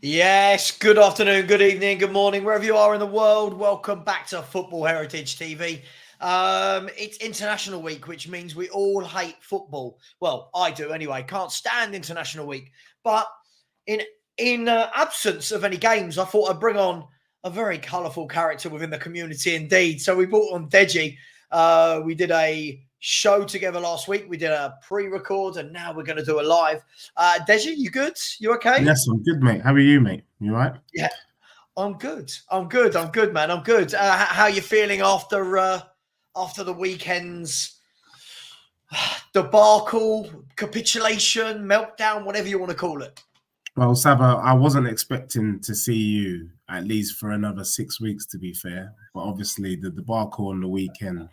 Yes, good afternoon, good evening, good morning, wherever you are in the world. Welcome back to Football Heritage TV. It's International Week, which means we all hate football. Well, I do anyway. Can't stand International Week. But in absence of any games, I thought I'd bring on a very colourful character within the community indeed. So we brought on Deji. We did a show together last week. We did a pre-record, and now we're going to do a live. Deji, you good? You okay? Yes, I'm good, mate. How are you, mate? You all right? Yeah, I'm good. I'm good, man. I'm good. How are you feeling after the weekend's debacle, capitulation, meltdown, whatever you want to call it? Well, Savva, I wasn't expecting to see you at least for another 6 weeks, to be fair. But obviously, the debacle on the weekend,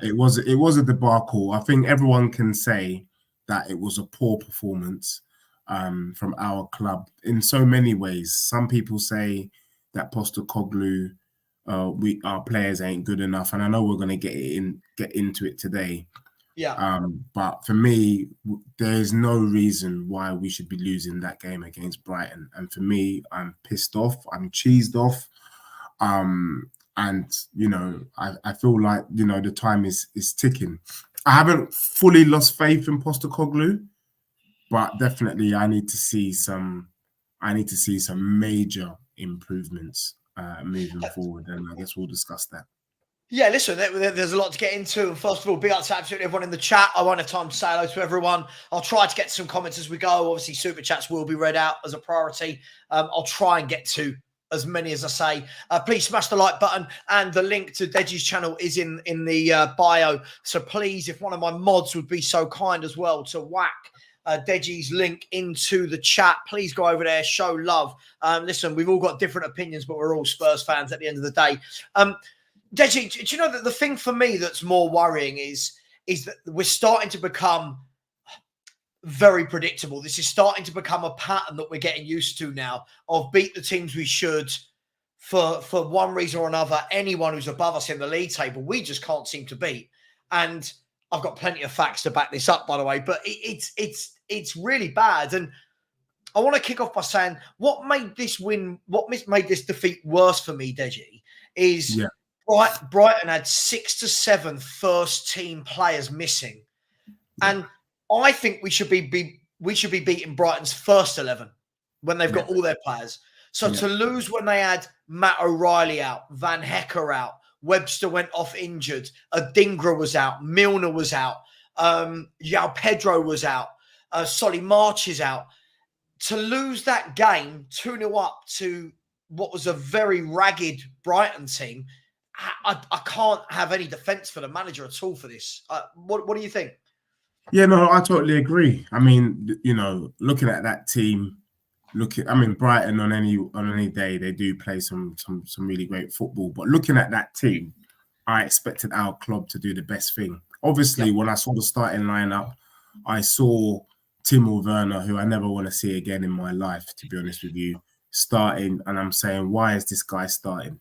it was a debacle. I think everyone can say that it was a poor performance from our club in so many ways. Some people say that Postecoglou, our players ain't good enough, and I know we're going to get into it today. Yeah. But for me, there's no reason why we should be losing that game against Brighton. And for me, I'm pissed off. I'm cheesed off. And I feel like the time is ticking. I haven't fully lost faith in Postecoglou, but definitely I need to see some major improvements moving forward, and I guess we'll discuss that. Yeah, listen, there's a lot to get into. And first of all, big up to absolutely everyone in the chat. I won't have time to say hello to everyone. I'll try to get some comments as we go. Obviously, super chats will be read out as a priority. I'll try and get to as many as I say. Please smash the like button, and the link to Deji's channel is in the bio. So please, if one of my mods would be so kind as well to whack Deji's link into the chat, please go over there, show love. Listen, we've all got different opinions, but we're all Spurs fans at the end of the day. Deji, do you know that the thing for me that's more worrying is that we're starting to become very predictable. This is starting to become a pattern that we're getting used to now of beat the teams we should for one reason or another. Anyone who's above us in the league table, we just can't seem to beat. And I've got plenty of facts to back this up, by the way, but it's really bad. And I want to kick off by saying what made this defeat worse for me, Deji, is Brighton had 6 to 7 first-team players missing, and I think we should be beating Brighton's first 11 when they've got all their players. So to lose when they had Matt O'Reilly out, Van Hecker out, Webster went off injured, Adingra was out, Milner was out, João Pedro was out, Solly March is out. To lose that game 2-0 up to what was a very ragged Brighton team, I can't have any defense for the manager at all for this. What do you think? Yeah, no, I totally agree. I mean, looking at that team, Brighton on any day they do play some really great football. But looking at that team, I expected our club to do the best thing. Obviously, when I saw the starting lineup, I saw Timo Werner, who I never want to see again in my life, to be honest with you, starting, and I'm saying, why is this guy starting?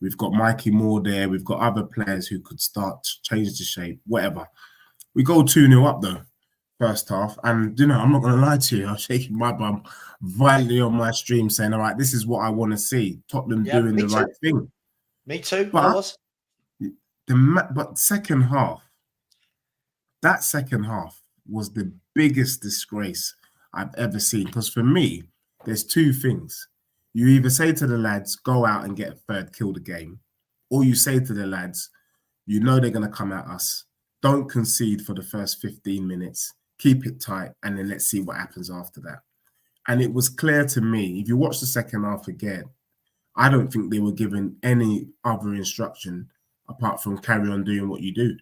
We've got Mikey Moore there. We've got other players who could start, change the shape, whatever. We go 2-0 up, though, first half. And, I'm not going to lie to you. I'm shaking my bum violently on my stream saying, all right, this is what I want to see. Tottenham doing the right thing. Me too. But second half, that second half was the biggest disgrace I've ever seen. Because for me, there's two things. You either say to the lads, go out and get a third, kill the game. Or you say to the lads, they're going to come at us. Don't concede for the first 15 minutes. Keep it tight, and then let's see what happens after that. And it was clear to me, if you watch the second half again, I don't think they were given any other instruction apart from carry on doing what you do.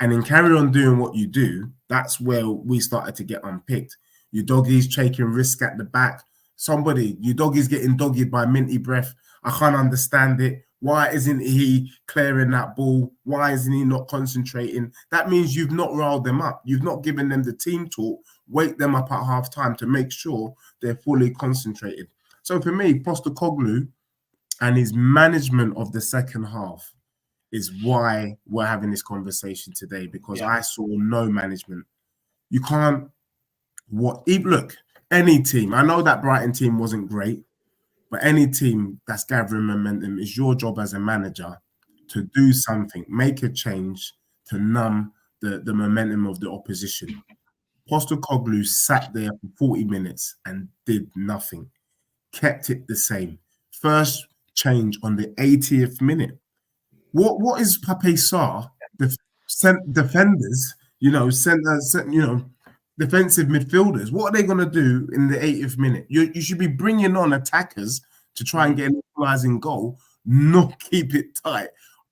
And in carry on doing what you do, that's where we started to get unpicked. Your doggies taking risk at the back. Your doggy's getting doggied by Minty Breath. I can't understand it. Why isn't he clearing that ball? Why isn't he not concentrating? That means you've not riled them up. You've not given them the team talk, wake them up at half time to make sure they're fully concentrated. So for me, Postecoglou and his management of the second half is why we're having this conversation today, because I saw no management. You can't, look, any team, I know that Brighton team wasn't great. But any team that's gathering momentum, is your job as a manager to do something, make a change to numb the momentum of the opposition. Postecoglou sat there for 40 minutes and did nothing, kept it the same. First change on the 80th minute. What is Pape Sarr? Sent defenders, defensive midfielders. What are they going to do in the 80th minute? You should be bringing on attackers to try and get an equalising goal, not keep it tight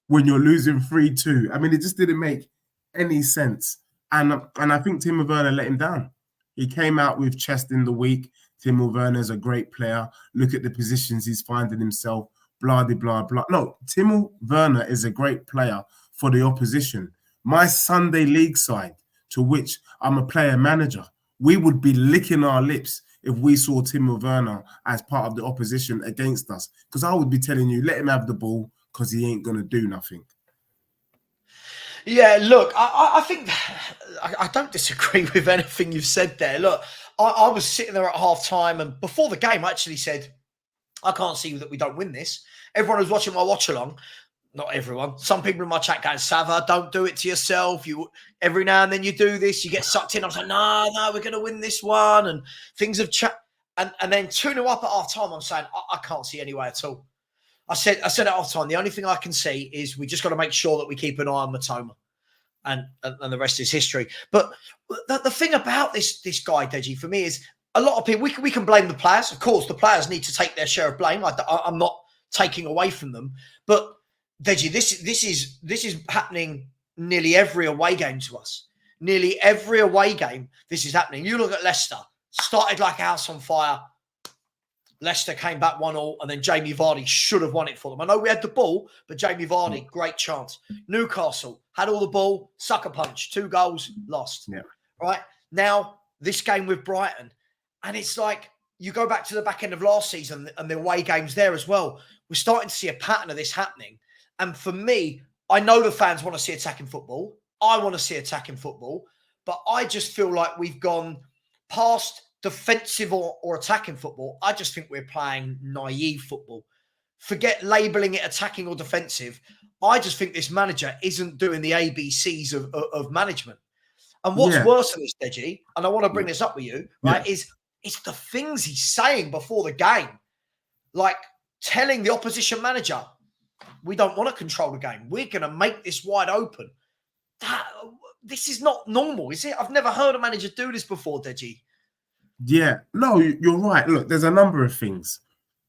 when you're losing 3-2. I mean, it just didn't make any sense. And I think Timo Werner let him down. He came out with chest in the week. Timo Werner is a great player. Look at the positions he's finding himself. Blah, blah, blah. No, Timo Werner is a great player for the opposition. My Sunday league side, to which I'm a player manager, we would be licking our lips if we saw Timo Werner as part of the opposition against us. Because I would be telling you, let him have the ball because he ain't going to do nothing. Yeah, look, I think I don't disagree with anything you've said there. Look, I was sitting there at half-time, and before the game, I actually said, I can't see that we don't win this. Everyone was watching my watch-along. Not everyone. Some people in my chat going, Savva, don't do it to yourself. Every now and then you do this, you get sucked in. I was like, no, we're going to win this one. And things have changed. And then 2-0 up at half-time, I'm saying, I can't see any way at all. I said at half-time, the only thing I can see is we just got to make sure that we keep an eye on Matoma. And the rest is history. But the thing about this guy, Deji, for me is a lot of people, we can blame the players. Of course, the players need to take their share of blame. I'm not taking away from them. But Deji, this is happening nearly every away game to us. Nearly every away game, this is happening. You look at Leicester, started like a house on fire. Leicester came back 1-1, and then Jamie Vardy should have won it for them. I know we had the ball, but Jamie Vardy, great chance. Newcastle had all the ball, sucker punch, 2 goals, lost. Yeah. Right? Now, this game with Brighton, and it's like you go back to the back end of last season and the away games there as well. We're starting to see a pattern of this happening. And for me, I know the fans want to see attacking football. I want to see attacking football. But I just feel like we've gone past defensive or attacking football. I just think we're playing naive football. Forget labelling it attacking or defensive. I just think this manager isn't doing the ABCs of management. And what's worse than this, Deji, and I want to bring this up with you, right, is it's the things he's saying before the game. Like telling the opposition manager, we don't want to control the game. We're going to make this wide open. This is not normal, is it? I've never heard a manager do this before, Deji. Yeah, no, you're right. Look, there's a number of things.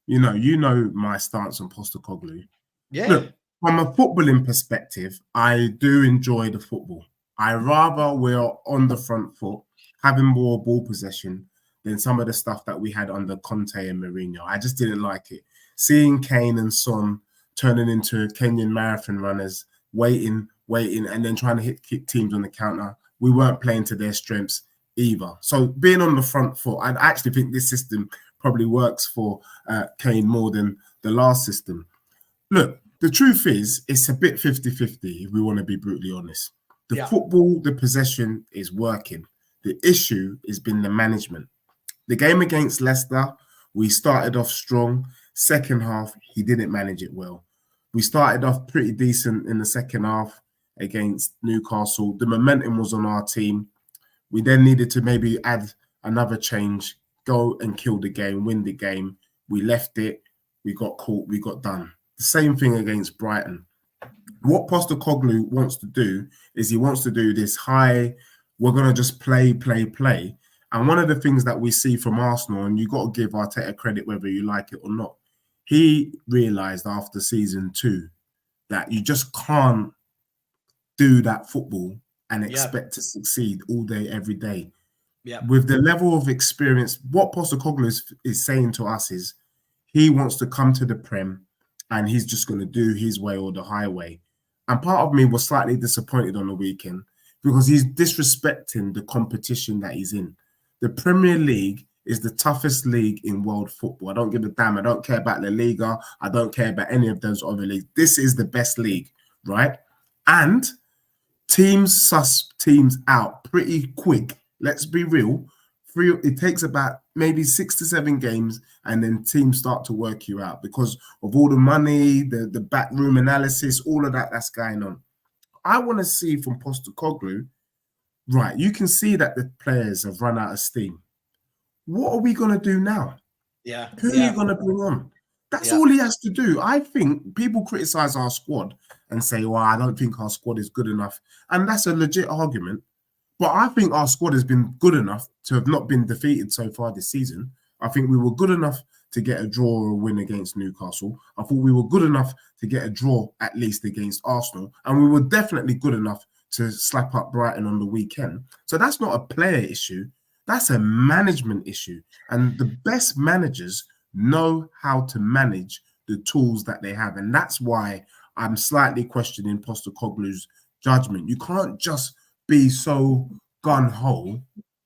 You know my stance on Postecoglou. Yeah. Look, from a footballing perspective, I do enjoy the football. I rather we're on the front foot, having more ball possession than some of the stuff that we had under Conte and Mourinho. I just didn't like it. Seeing Kane and Son turning into Kenyan marathon runners, waiting, and then trying to hit teams on the counter. We weren't playing to their strengths either. So being on the front foot, I actually think this system probably works for Kane more than the last system. Look, the truth is, it's a bit 50-50 if we want to be brutally honest. The football, the possession is working. The issue has been the management. The game against Leicester, we started off strong. Second half, he didn't manage it well. We started off pretty decent in the second half against Newcastle. The momentum was on our team. We then needed to maybe add another change, go and kill the game, win the game. We left it. We got caught. We got done. The same thing against Brighton. What Postecoglou wants to do is he wants to do this high, we're going to just play. And one of the things that we see from Arsenal, and you got to give Arteta credit whether you like it or not, he realised after season 2 that you just can't do that football and expect to succeed all day, every day. Yeah. With the level of experience, what Postecoglou is saying to us is he wants to come to the Prem and he's just going to do his way or the highway. And part of me was slightly disappointed on the weekend because he's disrespecting the competition that he's in. The Premier League is the toughest league in world football. I don't give a damn. I don't care about La Liga. I don't care about any of those other leagues. This is the best league, right? And teams suss teams out pretty quick. Let's be real. It takes about maybe 6 to 7 games, and then teams start to work you out because of all the money, the backroom analysis, all of that that's going on. I want to see from Postecoglou, right, you can see that the players have run out of steam. What are we going to do now? Yeah. Who are you going to bring on? That's all he has to do. I think people criticize our squad and say, well, I don't think our squad is good enough. And that's a legit argument. But I think our squad has been good enough to have not been defeated so far this season. I think we were good enough to get a draw or a win against Newcastle. I thought we were good enough to get a draw at least against Arsenal. And we were definitely good enough to slap up Brighton on the weekend. So that's not a player issue. That's a management issue. And the best managers know how to manage the tools that they have. And that's why I'm slightly questioning Postecoglou's judgment. You can't just be so gun-ho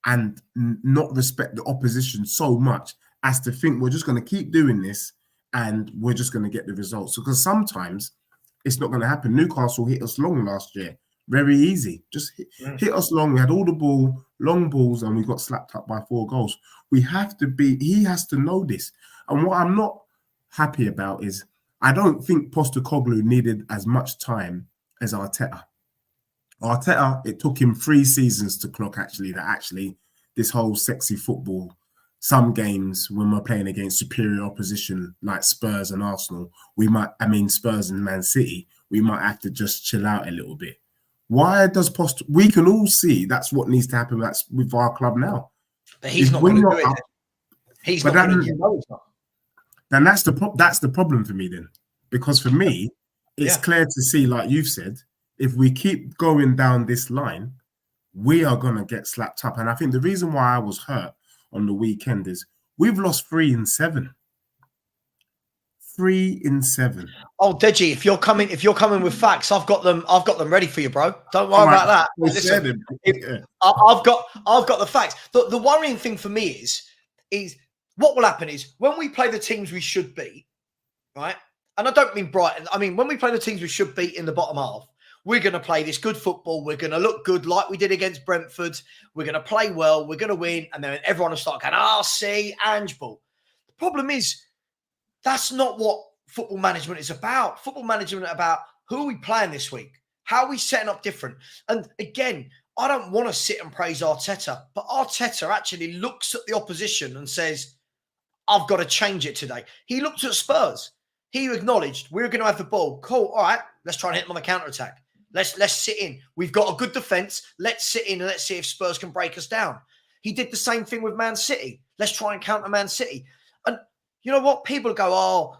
and not respect the opposition so much as to think we're just going to keep doing this and we're just going to get the results. Because sometimes it's not going to happen. Newcastle hit us long last year. Very easy. Just hit us long. We had all the long balls, and we got slapped up by 4 goals. He has to know this. And what I'm not happy about is I don't think Postecoglou needed as much time as Arteta. Arteta, it took him 3 seasons to clock that this whole sexy football, some games when we're playing against superior opposition like Spurs and Arsenal, Spurs and Man City, we might have to just chill out a little bit. Why does we can all see that's what needs to happen with our club now. But he's not going to do it. He's not going to do it. Then that's the problem for me then. Because for me, it's clear to see, like you've said, if we keep going down this line, we are going to get slapped up. And I think the reason why I was hurt on the weekend is we've lost 3 in 7. 3 in 7. Oh, Deji, if you're coming with facts, I've got them ready for you, bro. Don't worry about that. Listen, I've got the facts. The worrying thing for me is what will happen is when we play the teams we should beat, right? And I don't mean Brighton. I mean, when we play the teams we should beat in the bottom half, we're going to play this good football. We're going to look good like we did against Brentford. We're going to play well. We're going to win. And then everyone will start going, see, Ange ball. The problem is that's not what football management is about. Football management is about who are we playing this week? How are we setting up different? And again, I don't want to sit and praise Arteta, but Arteta actually looks at the opposition and says, I've got to change it today. He looked at Spurs. He acknowledged we're going to have the ball. Cool. All right. Let's try and hit them on the counter-attack. Let's sit in. We've got a good defence. Let's sit in and let's see if Spurs can break us down. He did the same thing with Man City. Let's try and counter Man City. And you know what? People go,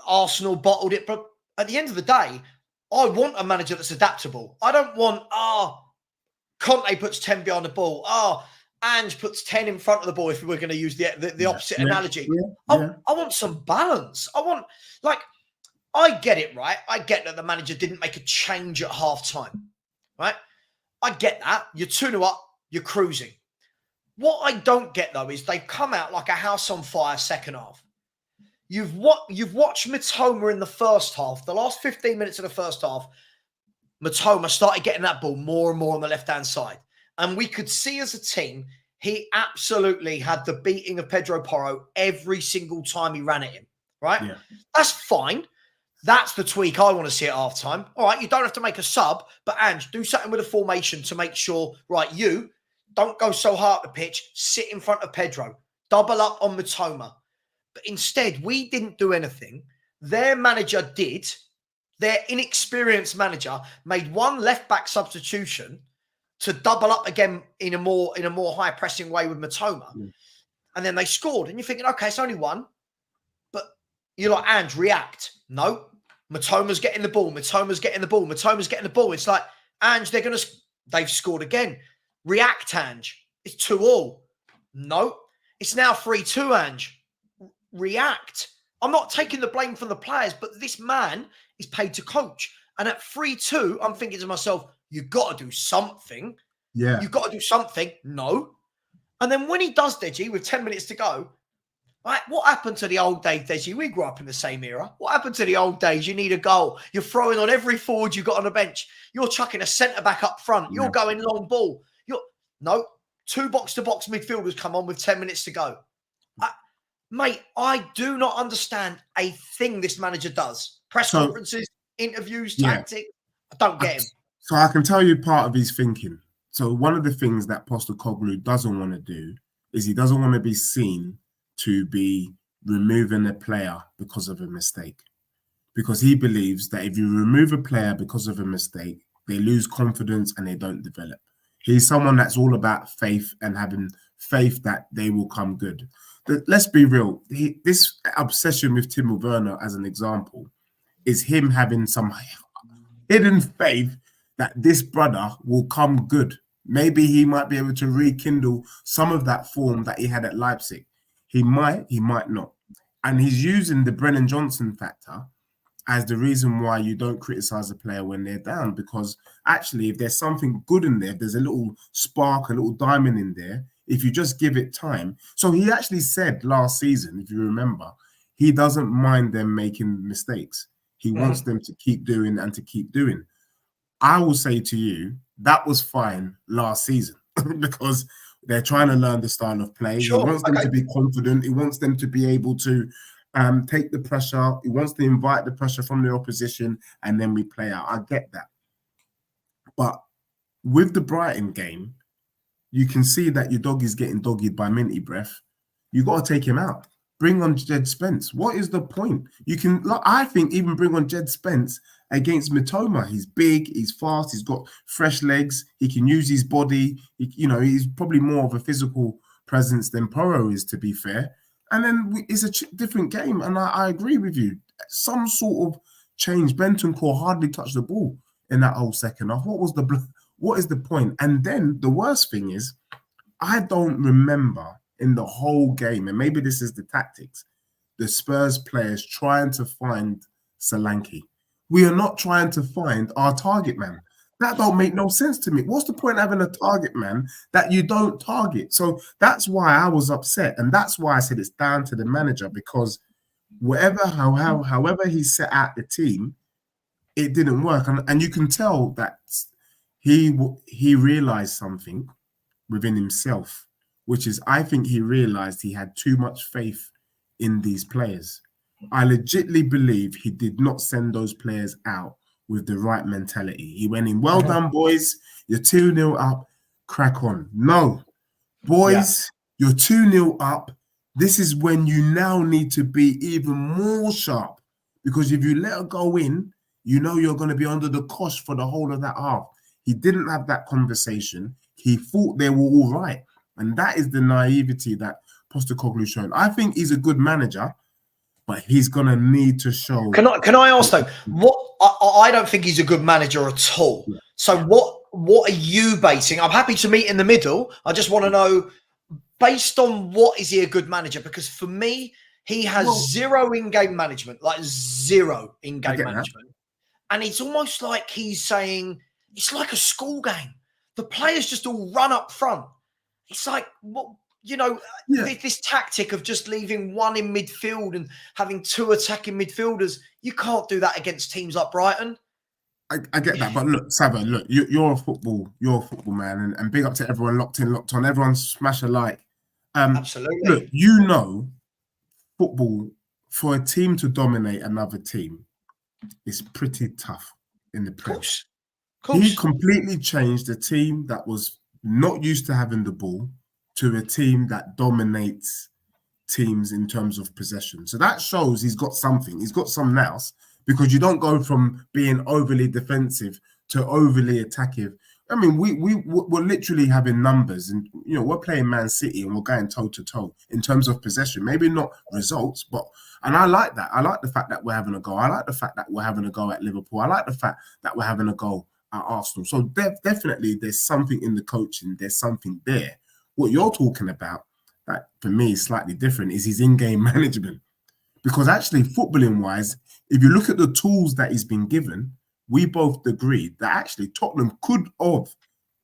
Arsenal bottled it. But at the end of the day, I want a manager that's adaptable. I don't want, Conte puts 10 behind the ball. Ange puts 10 in front of the ball if we're going to use the opposite analogy. I want some balance. I get it, right? I get that the manager didn't make a change at half-time, right? I get that. You're 2-0 up, you're cruising. What I don't get, though, is they've come out like a house on fire second half. You've watched Mitoma in the first half. The last 15 minutes of the first half, Mitoma started getting that ball more and more on the left-hand side. And we could see as a team, he absolutely had the beating of Pedro Porro every single time he ran at him, right? Yeah. That's fine. That's the tweak I want to see at halftime. All right, you don't have to make a sub, but Ange, do something with a formation to make sure, right, you don't go so hard at the pitch, sit in front of Pedro, double up on Mitoma. But instead, we didn't do anything. Their manager did. Their inexperienced manager made one left-back substitution to double up again in a more high pressing way with Mitoma. And then they scored. And you're thinking, okay, it's only one. But you're like, Ange, react. No. Mitoma's getting the ball. Mitoma's getting the ball. Mitoma's getting the ball. It's like, Ange, they've scored again. React, Ange. It's 2-2. No. It's now 3-2, Ange. React. I'm not taking the blame from the players, but this man is paid to coach. And at 3-2, I'm thinking to myself, you've got to do something. Yeah. You've got to do something. No. And then when he does, Deji, with 10 minutes to go, right, what happened to the old days, Deji? We grew up in the same era. What happened to the old days? You need a goal. You're throwing on every forward you got on the bench. You're chucking a centre-back up front. You're going long ball. No. 2 box-to-box midfielders come on with 10 minutes to go. Mate, I do not understand a thing this manager does. Press So, conferences, interviews, yeah. tactics. I don't get him. So I can tell you part of his thinking. So one of the things that Postecoglou doesn't want to do is he doesn't want to be seen to be removing a player because of a mistake. Because he believes that if you remove a player because of a mistake, they lose confidence and they don't develop. He's someone that's all about faith and having faith that they will come good. Let's be real. This obsession with Timo Werner, as an example, is him having some hidden faith that this brother will come good. Maybe he might be able to rekindle some of that form that he had at Leipzig. He might not. And he's using the Brennan Johnson factor as the reason why you don't criticize a player when they're down, because actually if there's something good in there, if there's a little spark, a little diamond in there, if you just give it time. So he actually said last season, if you remember, he doesn't mind them making mistakes. He wants them to keep doing and to keep doing. I will say to you, that was fine last season because they're trying to learn the style of play. Sure, he wants them to be confident. He wants them to be able to take the pressure. He wants to invite the pressure from the opposition, and then we play out. I get that. But with the Brighton game, you can see that your dog is getting doggied by Minty Breath. You got to take him out. Bring on Jed Spence. What is the point? You can, I think, even bring on Jed Spence against Mitoma. He's big, he's fast, he's got fresh legs, he can use his body. He's probably more of a physical presence than Porro is, to be fair. And then it's a different game. And I agree with you. Some sort of change. Bentancur hardly touched the ball in that whole second half. What is the point? And then the worst thing is, I don't remember in the whole game, and maybe this is the tactics, the Spurs players trying to find Solanke. We are not trying to find our target man. That don't make no sense to me. What's the point of having a target man that you don't target? So that's why I was upset. And that's why I said it's down to the manager, because however he set out the team, it didn't work. And you can tell that he realized something within himself, which is, I think he realized he had too much faith in these players. I legitimately believe he did not send those players out with the right mentality. He went in, well done, boys. You're 2-0 up. Crack on. No. Boys, you're 2-0 up. This is when you now need to be even more sharp, because if you let her go in, you know you're going to be under the cosh for the whole of that half. He didn't have that conversation. He thought they were all right. And that is the naivety that Postecoglou showed. I think he's a good manager, but he's going to need to show. Can I ask though? What I don't think he's a good manager at all. Yeah. So what are you basing? I'm happy to meet in the middle. I just want to know, based on what is he a good manager? Because for me, he has zero in-game management, like zero in-game management. And it's almost like he's saying, it's like a school game. The players just all run up front. It's like, this tactic of just leaving one in midfield and having two attacking midfielders, you can't do that against teams like Brighton. I get that, but look, Savva, look, you're a football man, and big up to everyone locked in, locked on. Everyone smash a like. Absolutely. Look, football, for a team to dominate another team is pretty tough in the Prem. Of course. He completely changed a team that was not used to having the ball to a team that dominates teams in terms of possession. So that shows he's got something. He's got some nous, because you don't go from being overly defensive to overly attacking. I mean, we're literally having numbers, and we're playing Man City and we're going toe to toe in terms of possession. Maybe not results, and I like that. I like the fact that we're having a go. I like the fact that we're having a go at Liverpool. I like the fact that we're having a go at Arsenal. So definitely there's something in the coaching. There's something there. What you're talking about, that for me is slightly different, is his in-game management. Because actually, footballing-wise, if you look at the tools that he's been given, we both agreed that actually Tottenham could have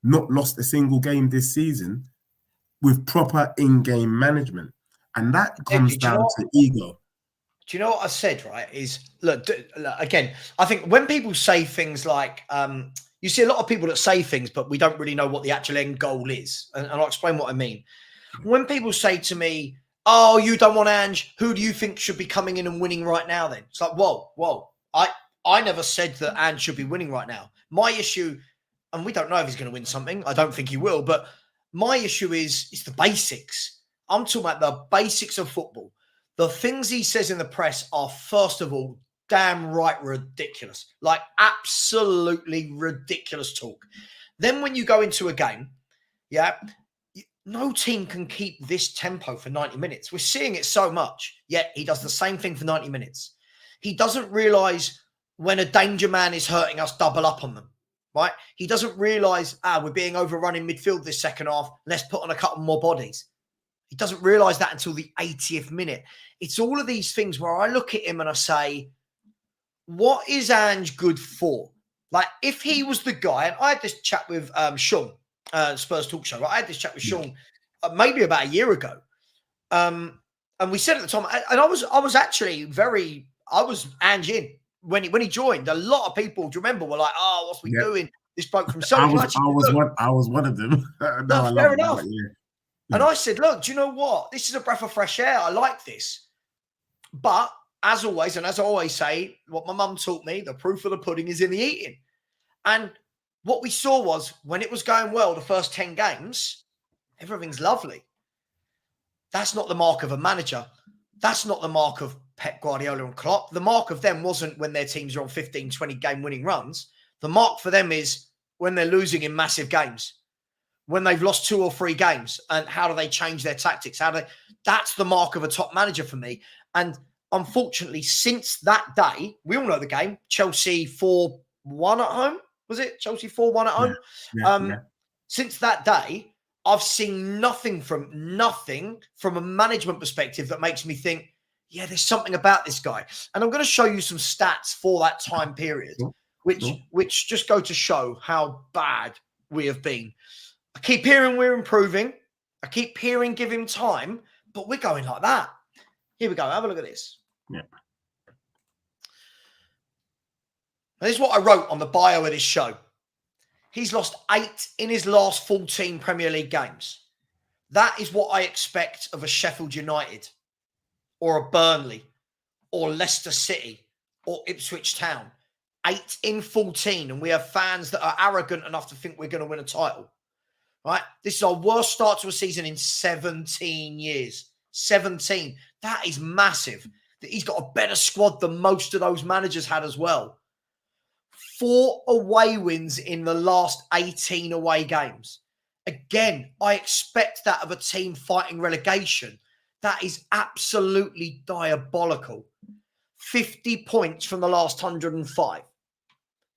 not lost a single game this season with proper in-game management. And that comes down to ego. Do you know what I said, right? Is, look, again, I think when people say things like, you see a lot of people that say things, but we don't really know what the actual end goal is. And I'll explain what I mean. When people say to me, oh, you don't want Ange. Who do you think should be coming in and winning right now then? It's like, whoa. I never said that Ange should be winning right now. My issue, and we don't know if he's going to win something. I don't think he will. But my issue is the basics. I'm talking about the basics of football. The things he says in the press are, first of all, damn right ridiculous. Like absolutely ridiculous talk. Then when you go into a game, yeah, no team can keep this tempo for 90 minutes. We're seeing it so much, yet he does the same thing for 90 minutes. He doesn't realise when a danger man is hurting us, double up on them, right? He doesn't realise, we're being overrun in midfield this second half. Let's put on a couple more bodies. He doesn't realise that until the 80th minute. It's all of these things where I look at him and I say, what is Ange good for? Like, if he was the guy, and I had this chat with Sean, Spurs Talk Show, right? I had this chat with Sean maybe about a year ago. And we said at the time, and I was actually I was Ange in when he joined. A lot of people, do you remember, were like, oh, what's we doing? This bloke from Celtic. I was one of them. No, fair enough. And I said, look, do you know what? This is a breath of fresh air. I like this. But as always, and as I always say, what my mum taught me, the proof of the pudding is in the eating. And what we saw was when it was going well, the first 10 games, everything's lovely. That's not the mark of a manager. That's not the mark of Pep Guardiola and Klopp. The mark of them wasn't when their teams are on 15, 20 game winning runs. The mark for them is when they're losing in massive games, when they've lost 2 or 3 games, and how do they change their tactics? That's the mark of a top manager for me. And unfortunately, since that day, we all know the game, Chelsea 4-1 at home. Was it Chelsea 4-1 at home? Yeah. Since that day, I've seen nothing from a management perspective that makes me think, yeah, there's something about this guy. And I'm going to show you some stats for that time period, which just go to show how bad we have been. I keep hearing we're improving. I keep hearing give him time, but we're going like that. Here we go. Have a look at this. Yeah. Now, this is what I wrote on the bio of this show. He's lost 8 in his last 14 Premier League games. That is what I expect of a Sheffield United or a Burnley or Leicester City or Ipswich Town. 8 in 14, and we have fans that are arrogant enough to think we're going to win a title. Right? This is our worst start to a season in 17 years. 17. That is massive. He's got a better squad than most of those managers had as well. 4 away wins in the last 18 away games. Again, I expect that of a team fighting relegation. That is absolutely diabolical. 50 points from the last 105.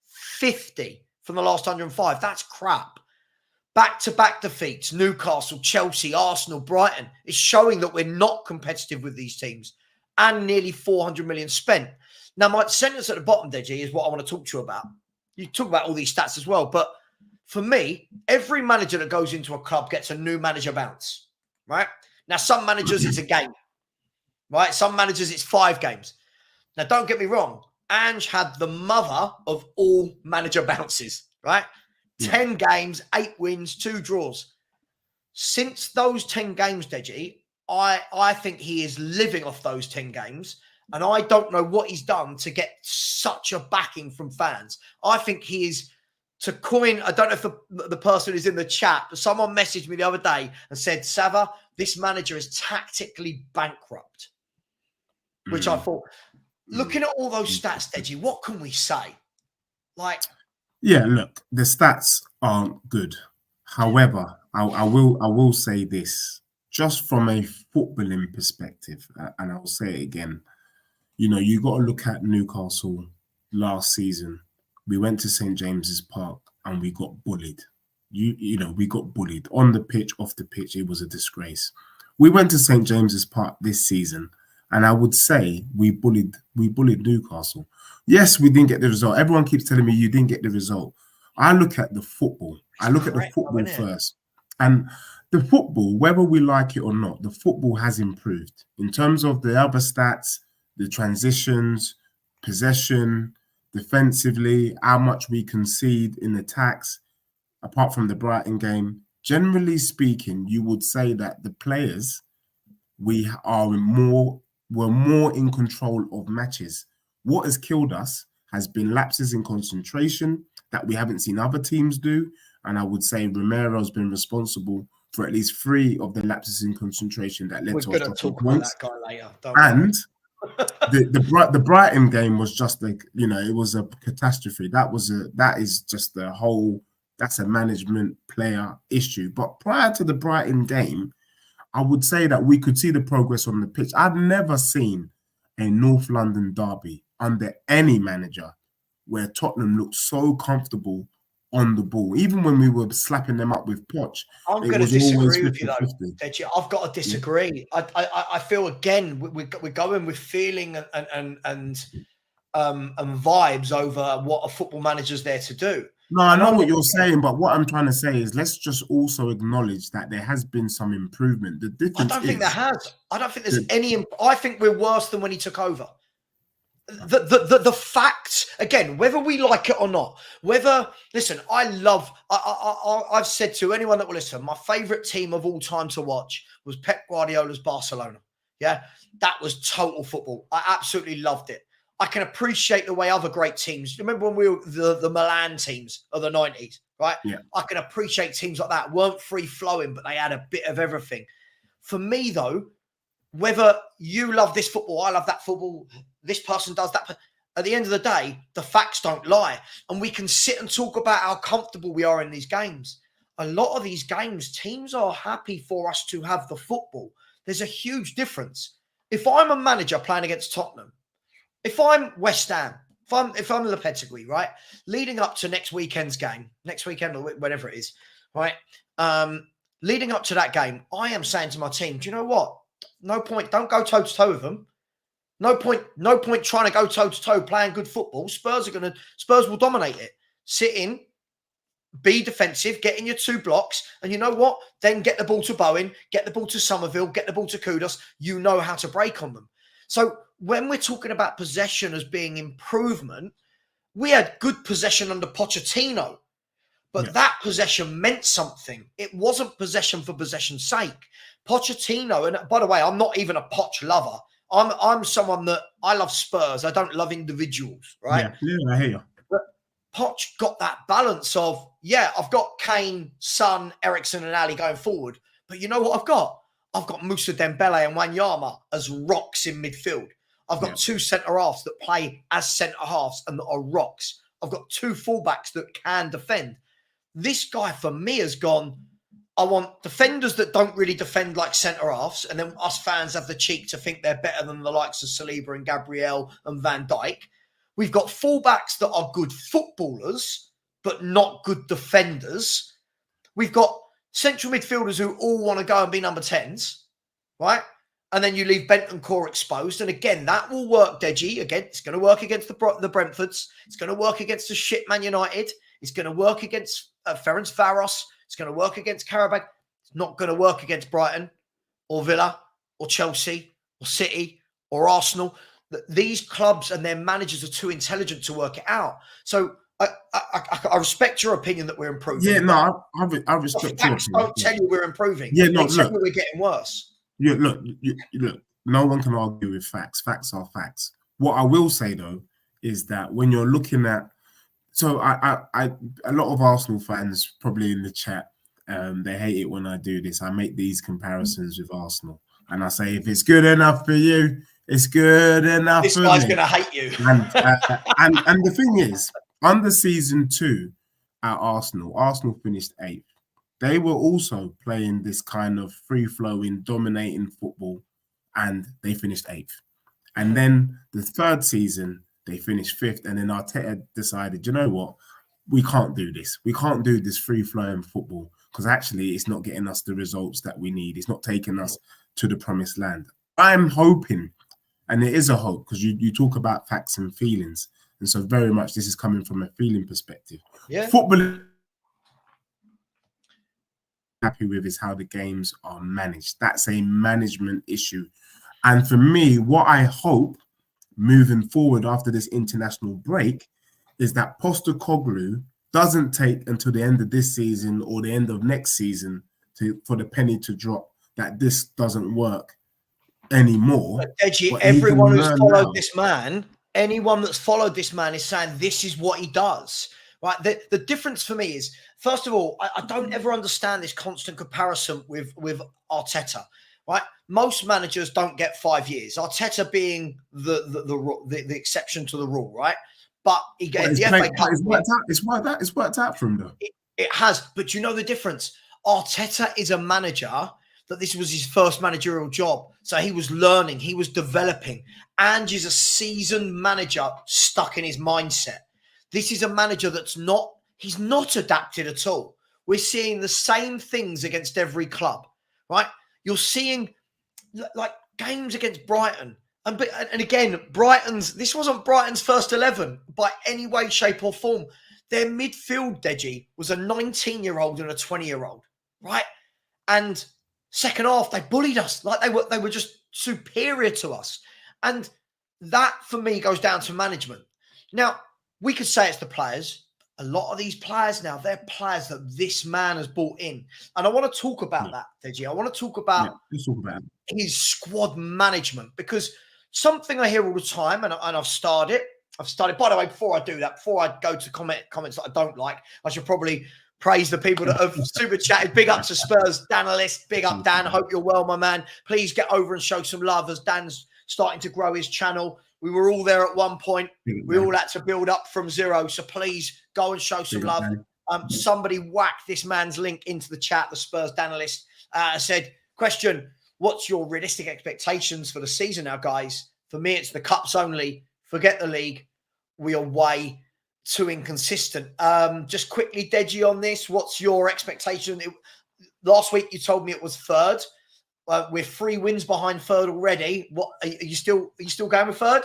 50 from the last 105. That's crap. Back-to-back defeats, Newcastle, Chelsea, Arsenal, Brighton, is showing that we're not competitive with these teams, and nearly 400 million spent. Now, my sentence at the bottom, Deji, is what I want to talk to you about. You talk about all these stats as well, but for me, every manager that goes into a club gets a new manager bounce, right? Now, some managers, it's a game, right? Some managers, it's 5 games. Now, don't get me wrong. Ange had the mother of all manager bounces, right? 10 games, 8 wins, 2 draws. Since those 10 games, Deji, I think he is living off those 10 games. And I don't know what he's done to get such a backing from fans. I think he is, to coin, I don't know if the person is in the chat, but someone messaged me the other day and said, Savva, this manager is tactically bankrupt. Which I thought, looking at all those stats, Deji, what can we say? Like, yeah, look, the stats aren't good. However, I will say this, just from a footballing perspective, and I'll say it again. You know, you got to look at Newcastle last season. We went to St. James's Park and we got bullied. You know, we got bullied on the pitch, off the pitch. It was a disgrace. We went to St. James's Park this season, and I would say we bullied Newcastle. Yes, we didn't get the result. Everyone keeps telling me you didn't get the result. I look at the football. I look at the football first. And the football, whether we like it or not, the football has improved in terms of the other stats, the transitions, possession, defensively, how much we concede in attacks, apart from the Brighton game. Generally speaking, you would say that the players we're more in control of matches. What has killed us has been lapses in concentration that we haven't seen other teams do. And I would say Romero's been responsible for at least 3 of the lapses in concentration that led We're to us going to dropping talk about points. that guy later. Don't And worry. the Brighton game was just like, it was a catastrophe. That's a management player issue. But prior to the Brighton game, I would say that we could see the progress on the pitch. I've never seen a North London derby under any manager where Tottenham looked so comfortable on the ball. Even when we were slapping them up with Poch, I'm it going to was always disagree with you, 50-50. though, Deji. I've got to disagree. I feel, again, we're going with feeling and vibes over what a football manager's there to do. No, I know what you're saying, but what I'm trying to say is let's just also acknowledge that there has been some improvement. The difference I don't think there has. I don't think there's any. I think we're worse than when he took over. The facts, again, whether we like it or not, listen, I've said to anyone that will listen, my favourite team of all time to watch was Pep Guardiola's Barcelona. Yeah, that was total football. I absolutely loved it. I can appreciate the way other great teams, remember when we were the Milan teams of the 90s, right? Yeah. I can appreciate teams like that, weren't free-flowing, but they had a bit of everything. For me, though, whether you love this football, I love that football, this person does that, at the end of the day, the facts don't lie. And we can sit and talk about how comfortable we are in these games. A lot of these games, teams are happy for us to have the football. There's a huge difference. If I'm a manager playing against Tottenham, if I'm West Ham, if I'm Lopetegui, right, leading up to next weekend or whenever it is, right, leading up to that game, I am saying to my team, do you know what? No point. Don't go toe-to-toe with them. No point trying to go toe-to-toe playing good football. Spurs will dominate it. Sit in, be defensive, get in your 2 blocks, and you know what? Then get the ball to Bowen, get the ball to Somerville, get the ball to Kudus. You know how to break on them. So when we're talking about possession as being improvement, we had good possession under Pochettino, but that possession meant something. It wasn't possession for possession's sake. Pochettino, and by the way, I'm not even a Poch lover. I'm someone that I love Spurs. I don't love individuals, right? Yeah, I hear you. But Poch got that balance of, I've got Kane, Son, Eriksen and Ali going forward. But you know what I've got? I've got Moussa Dembele and Wanyama as rocks in midfield. I've got 2 centre-halves that play as centre-halves and that are rocks. I've got 2 fullbacks that can defend. This guy, for me, has gone, I want defenders that don't really defend like centre-halves, and then us fans have the cheek to think they're better than the likes of Saliba and Gabriel and Van Dijk. We've got fullbacks that are good footballers, but not good defenders. We've got central midfielders who all want to go and be number 10s, right? And then you leave Bentancur exposed. And again, that will work, Deji. Again, it's going to work against the Brentfords. It's going to work against the shit Man United. It's going to work against Ferencvaros. It's going to work against Karabakh. It's not going to work against Brighton or Villa or Chelsea or City or Arsenal. These clubs and their managers are too intelligent to work it out. So I respect your opinion that we're improving. Yeah, no, I respect your opinion. Don't tell you we're improving. Yeah, no, they tell you we're getting worse. Yeah, look, no one can argue with facts. Facts are facts. What I will say, though, is that when you're looking at, so a lot of Arsenal fans probably in the chat, they hate it when I do this. I make these comparisons with Arsenal, and I say, if it's good enough for you, it's good enough for me. This guy's going to hate you. And the thing is, under season 2 at Arsenal finished 8th. They were also playing this kind of free-flowing, dominating football, and they finished 8th. And then the 3rd season, they finished 5th, and then Arteta decided, you know what? We can't do this. We can't do this free-flowing football because actually it's not getting us the results that we need. It's not taking us to the promised land. I'm hoping, and it is a hope, because you talk about facts and feelings, and so very much this is coming from a feeling perspective. Yeah. Football happy with is how the games are managed. That's a management issue. And for me, what I hope moving forward after this international break is that Postecoglou doesn't take until the end of this season or the end of next season for the penny to drop that this doesn't work anymore. Deji, But he can everyone who's learn followed now. this man, anyone that's followed this man is saying this is what he does. Right. The difference for me is, first of all, I don't ever understand this constant comparison with Arteta. Right. Most managers don't get 5 years. Arteta being the exception to the rule, right? But he But gave the FA Cup. It's worked out for him though. It has, but you know the difference. Arteta is a manager that this was his first managerial job. So he was learning, he was developing. Ange is a seasoned manager stuck in his mindset. This is a manager he's not adapted at all. We're seeing the same things against every club, right? You're seeing like games against Brighton. And again, this wasn't Brighton's first 11 by any way, shape or form. Their midfield, Deji, was a 19-year-old and a 20-year-old, right? And second half, they bullied us. Like they were just superior to us. And that, for me, goes down to management. Now, we could say it's the players. A lot of these players now, they're players that this man has brought in. And I want to talk about that, Deji. I want to talk about his squad management, because something I hear all the time, and I've started, by the way, before I do that, before I go to comments that I don't like, I should probably praise the people that have super chatted. Big up to Spurs, Danalist. Big up, Dan. Hope you're well, my man. Please get over and show some love as Dan's starting to grow his channel. We were all there at one point. We all had to build up from zero. So please go and show some love. Somebody whacked this man's link into the chat, the Spurs Danalist. Said, question, what's your realistic expectations for the season now, guys? For me, it's the cups only. Forget the league. We are way too inconsistent. Just quickly, Deji, on this, what's your expectation? Last week, you told me it was third. We're 3 wins behind third already. What are you still going with third?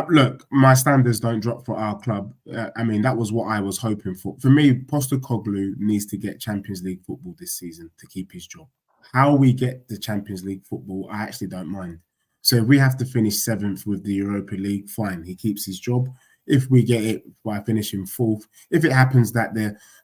Look, my standards don't drop for our club. I mean, that was what I was hoping for. For me, Postecoglou needs to get Champions League football this season to keep his job. How we get the Champions League football, I actually don't mind. So if we have to finish 7th with the Europa League, fine, he keeps his job. If we get it by finishing 4th, if it happens that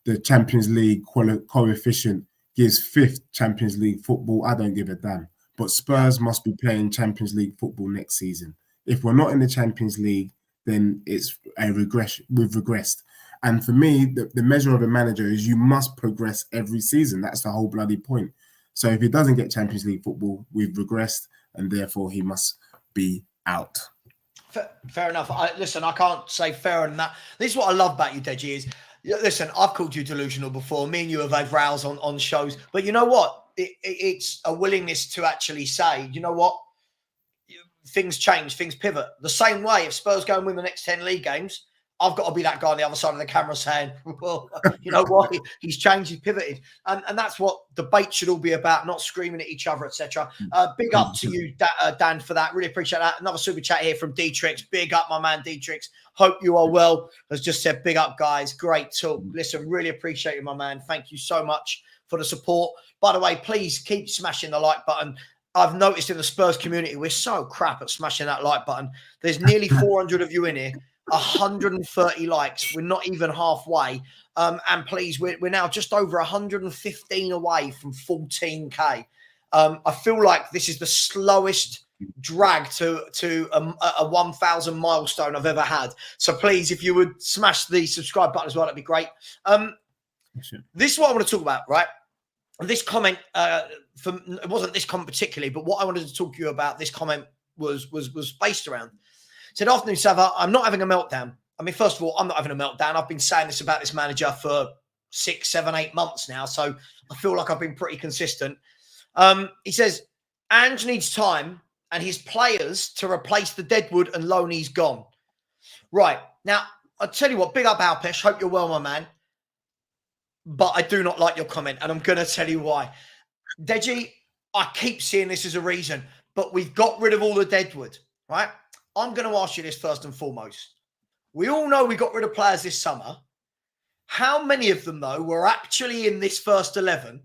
the Champions League coefficient gives 5th Champions League football, I don't give a damn. But Spurs must be playing Champions League football next season. If we're not in the Champions League, then it's a regression. We've regressed. And for me, the measure of a manager is you must progress every season. That's the whole bloody point. So if he doesn't get Champions League football, we've regressed, and therefore he must be out. Fair enough. Listen, I can't say fairer than that. This is what I love about you, Deji, is, listen, I've called you delusional before. Me and you have had rows on shows. But you know what? It's a willingness to actually say, you know what? Things change, things pivot. The same way, if Spurs go and win the next 10 league games, I've got to be that guy on the other side of the camera saying, well, you know what? He's changed, he's pivoted. And that's what debate should all be about, not screaming at each other, etc. Big up to you, Dan, for that. Really appreciate that. Another super chat here from Dietrich. Big up, my man, Dietrich. Hope you are well. As just said, big up, guys. Great talk. Listen, really appreciate you, my man. Thank you so much for the support. By the way, please keep smashing the like button. I've noticed in the Spurs community, we're so crap at smashing that like button. There's nearly 400 of you in here, 130 likes. We're not even halfway. And please, we're now just over 115 away from 14K. I feel like this is the slowest drag to a 1,000 milestone I've ever had. So please, if you would smash the subscribe button as well, that'd be great. This is what I want to talk about, right? This comment, it wasn't this comment particularly, but what I wanted to talk to you about, this comment was based around. It said, afternoon, Savva, I'm not having a meltdown. I mean, first of all, I'm not having a meltdown. I've been saying this about this manager for 6, 7, 8 months now, so I feel like I've been pretty consistent. He says, Ange needs time and his players to replace the Deadwood and loan he's gone. Right. Now, I'll tell you what, big up Alpesh. Hope you're well, my man. But I do not like your comment, and I'm going to tell you why. Deji, I keep seeing this as a reason, but we've got rid of all the Deadwood, right? I'm going to ask you this first and foremost. We all know we got rid of players this summer. How many of them, though, were actually in this first 11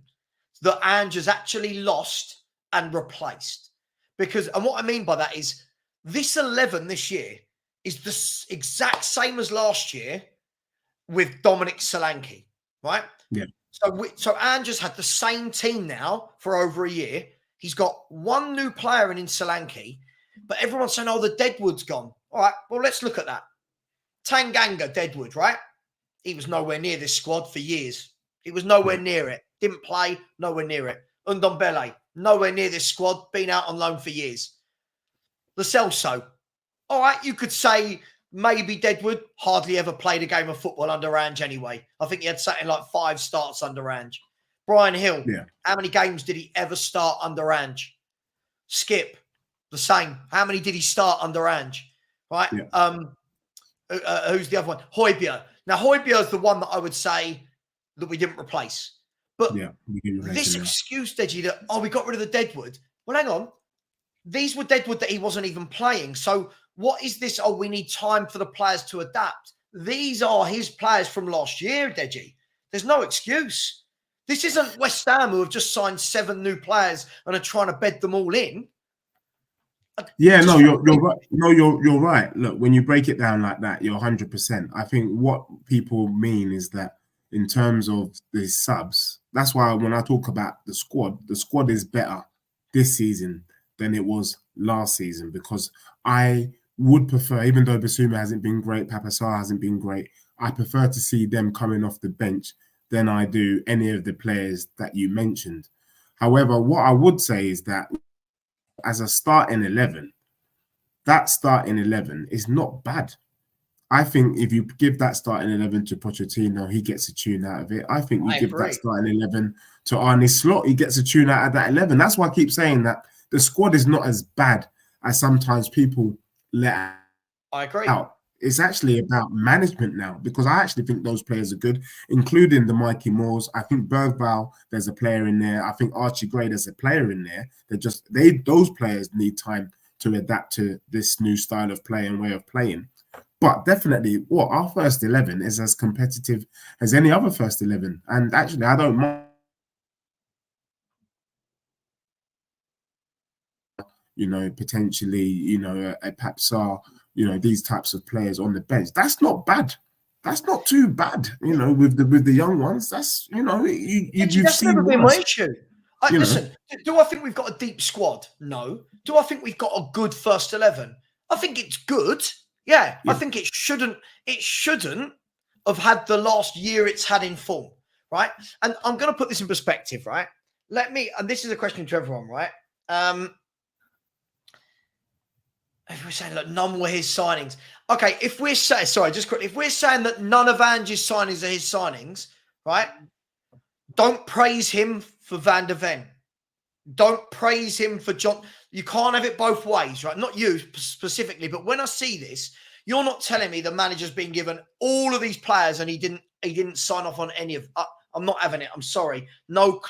that Ange has actually lost and replaced? Because, and what I mean by that is, this 11 this year is the exact same as last year with Dominic Solanke. Right? Yeah. So Ange has had the same team now for over a year. He's got one new player in Solanke, but everyone's saying, oh, the Deadwood's gone. All right, well, let's look at that. Tanganga, Deadwood, right? He was nowhere near this squad for years. He was nowhere near it. Didn't play, nowhere near it. Ndombele, nowhere near this squad, been out on loan for years. Lo Celso, all right, you could say maybe Deadwood hardly ever played a game of football under Ange anyway. I think he had something like 5 starts under Ange. Brian Hill, how many games did he ever start under Ange? Skip, the same. How many did he start under Ange? Right? Yeah. Who's the other one? Højbjerg. Now, Højbjerg is the one that I would say that we didn't replace. But this excuse, Deji, that, oh, we got rid of the Deadwood. Well, hang on. These were Deadwood that he wasn't even playing. So what is this? Oh, we need time for the players to adapt. These are his players from last year, Deji. There's no excuse. This isn't West Ham who have just signed 7 new players and are trying to bed them all in. Yeah, no, you're right. No, you're right. Look, when you break it down like that, you're 100%. I think what people mean is that in terms of the subs, that's why when I talk about the squad is better this season than it was last season, because I would prefer, even though Basuma hasn't been great, Papa Sarr hasn't been great, I prefer to see them coming off the bench than I do any of the players that you mentioned. However, what I would say is that as a starting 11, that starting 11 is not bad. I think if you give that starting 11 to Pochettino, he gets a tune out of it. I think you give that starting 11 to Arne Slot, he gets a tune out of that 11. That's why I keep saying that the squad is not as bad as sometimes people let out. It's actually about management now, because I actually think those players are good, including the Mikey Moores. I think Bergvall, there's a player in there. I think Archie Gray, there's a player in there. Those players need time to adapt to this new style of play and way of playing. But definitely, our first 11 is as competitive as any other first 11. And actually, I don't mind, potentially, a Pap Sarr, these types of players on the bench. That's not bad. That's not too bad, with the young ones. That's, you've that's seen never been my issue. Listen, do I think we've got a deep squad? No. Do I think we've got a good first 11? I think it's good. Yeah. I think it shouldn't have had the last year it's had in form, right? And I'm going to put this in perspective, right? And this is a question to everyone, right? If we're saying, look, none were his signings. Okay, if we're saying, if we're saying that none of Ange's signings are his signings, right? Don't praise him for Van der Ven. Don't praise him for John. You can't have it both ways, right? Not you specifically, but when I see this, you're not telling me the manager's been given all of these players and he didn't sign off on any of. I'm not having it. I'm sorry. No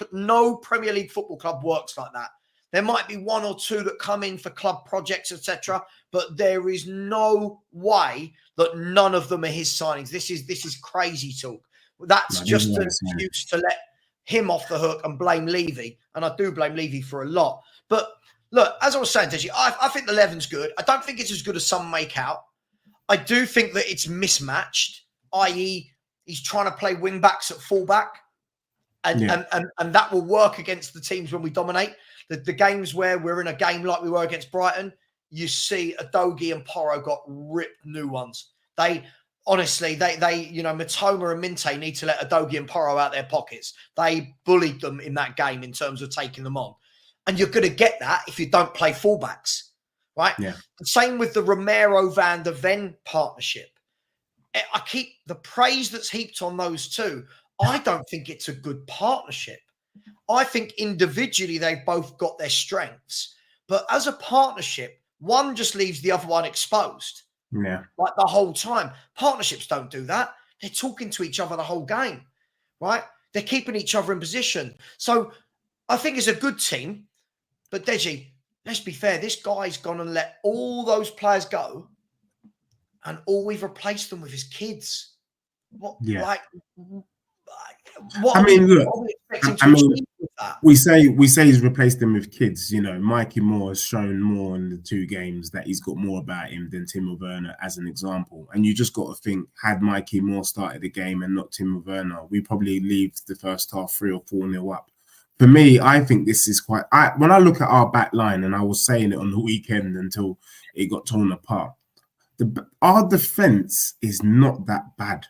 Premier League football club works like that. There might be 1 or 2 that come in for club projects, etc., but there is no way that none of them are his signings. This is crazy talk. That's just an excuse to let him off the hook and blame Levy, and I do blame Levy for a lot. But look, as I was saying, Deji, I think the 11's good. I don't think it's as good as some make out. I do think that it's mismatched, i.e., he's trying to play wing backs at fullback, and that will work against the teams when we dominate. The games where we're in a game like we were against Brighton, you see Adogi and Porro got ripped new ones. Honestly, Matoma and Minte need to let Adogi and Porro out their pockets. They bullied them in that game in terms of taking them on. And you're going to get that if you don't play fullbacks, right? Yeah. The same with the Romero-Van der Ven partnership. I keep the praise that's heaped on those two. I don't think it's a good partnership. I think individually they've both got their strengths. But as a partnership, one just leaves the other one exposed. Yeah. Like the whole time. Partnerships don't do that. They're talking to each other the whole game, right? They're keeping each other in position. So I think it's a good team. But Deji, let's be fair. This guy's gone and let all those players go. And all we've replaced them with is kids. What? Yeah. Like, what we say he's replaced them with kids. Mikey Moore has shown more in the 2 games that he's got more about him than Timo Werner, as an example. And you just got to think, had Mikey Moore started the game and not Timo Werner, we probably leave the first half 3 or 4-0 up. for me, I think this is quite. When I look at our back line, and I was saying it on the weekend until it got torn apart, our defense is not that bad.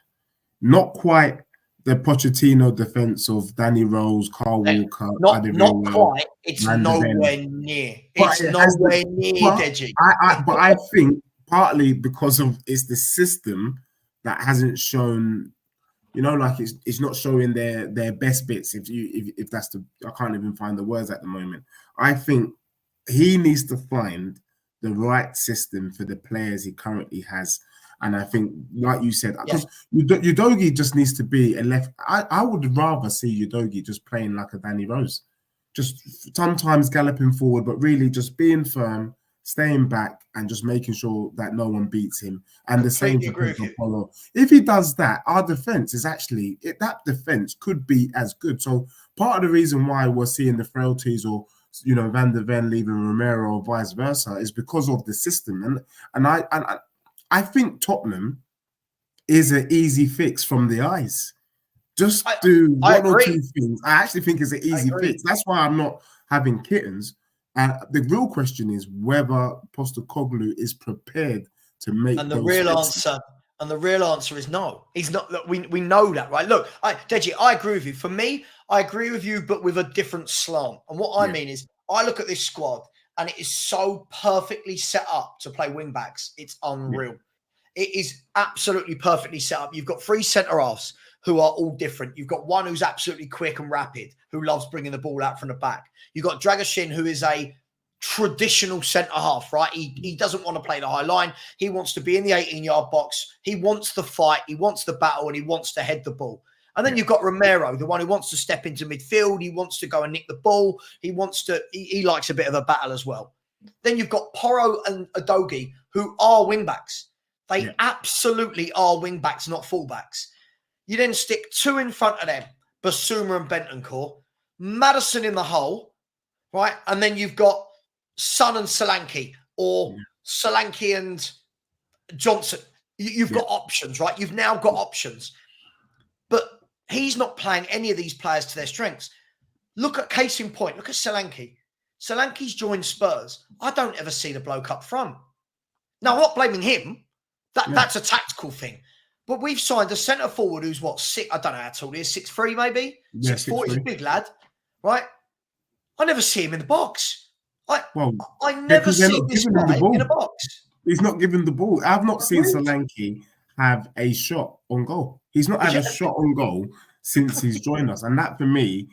Not quite the Pochettino defense of Danny Rose, Carl Walker, Not quite. It's nowhere near. It's nowhere near, Deji. But I think partly because of it's the system that hasn't shown, like it's not showing their best bits. If that's I can't even find the words at the moment. I think he needs to find the right system for the players he currently has. And I think, like you said, because Udogie just needs to be a left. I would rather see Udogie just playing like a Danny Rose, just sometimes galloping forward, but really just being firm, staying back, and just making sure that no one beats him. And the same for Postecoglou. If he does that, our defense is actually that defense could be as good. So part of the reason why we're seeing the frailties or Van der Ven leaving Romero or vice versa is because of the system. And I think Tottenham is an easy fix from the eyes. Just do one or two things. I actually think it's an easy fix. That's why I'm not having kittens. The real question is whether Postecoglou is prepared to make. And the real answer is no. He's not. Look, we know that, right? Look, Deji, I agree with you. For me, I agree with you, but with a different slant. And what I mean is, I look at this squad, and it is so perfectly set up to play wing backs. It's unreal. Yeah. It is absolutely perfectly set up. You've got 3 centre-halves who are all different. You've got one who's absolutely quick and rapid, who loves bringing the ball out from the back. You've got Dragashin, who is a traditional centre-half, right? He doesn't want to play the high line. He wants to be in the 18-yard box. He wants the fight. He wants the battle, and he wants to head the ball. And then you've got Romero, the one who wants to step into midfield. He wants to go and nick the ball. He likes a bit of a battle as well. Then you've got Porro and Udogie, who are wing-backs. They absolutely are wing-backs, not full-backs. You then stick 2 in front of them, Basuma and Bentancur, Maddison in the hole, right? And then you've got Son and Solanke, or Solanke and Johnson. You've got options, right? You've now got options. But he's not playing any of these players to their strengths. Look at case in point. Look at Solanke. Solanke's joined Spurs. I don't ever see the bloke up front. Now, I'm not blaming him. That's a tactical thing. But we've signed a centre forward who's what, 6? I don't know how tall he is, 6'3" maybe? 6'4", he's a big lad, right? I never see him in the box. I never see this guy in a box. He's not giving the ball. I've not seen Solanke have a shot on goal. He's not had a shot on goal since he's joined us. And that, for me,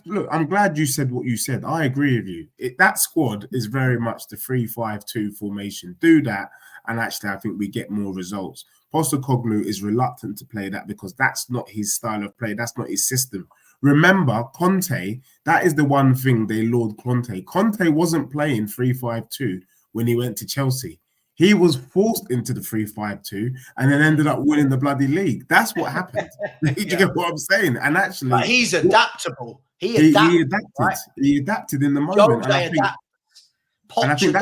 look, I'm glad you said what you said. I agree with you. That squad is very much the 3-5-2 formation. Do that, and actually, I think we get more results. Postecoglou is reluctant to play that because that's not his style of play. That's not his system. Remember, Conte, that is the one thing they laud Conte. Conte wasn't playing 3-5-2 when he went to Chelsea. He was forced into the 3-5-2 and then ended up winning the bloody league. That's what happened. Do you get what I'm saying? And actually, but he's adaptable. He adapted. Right? He adapted in the moment. And I think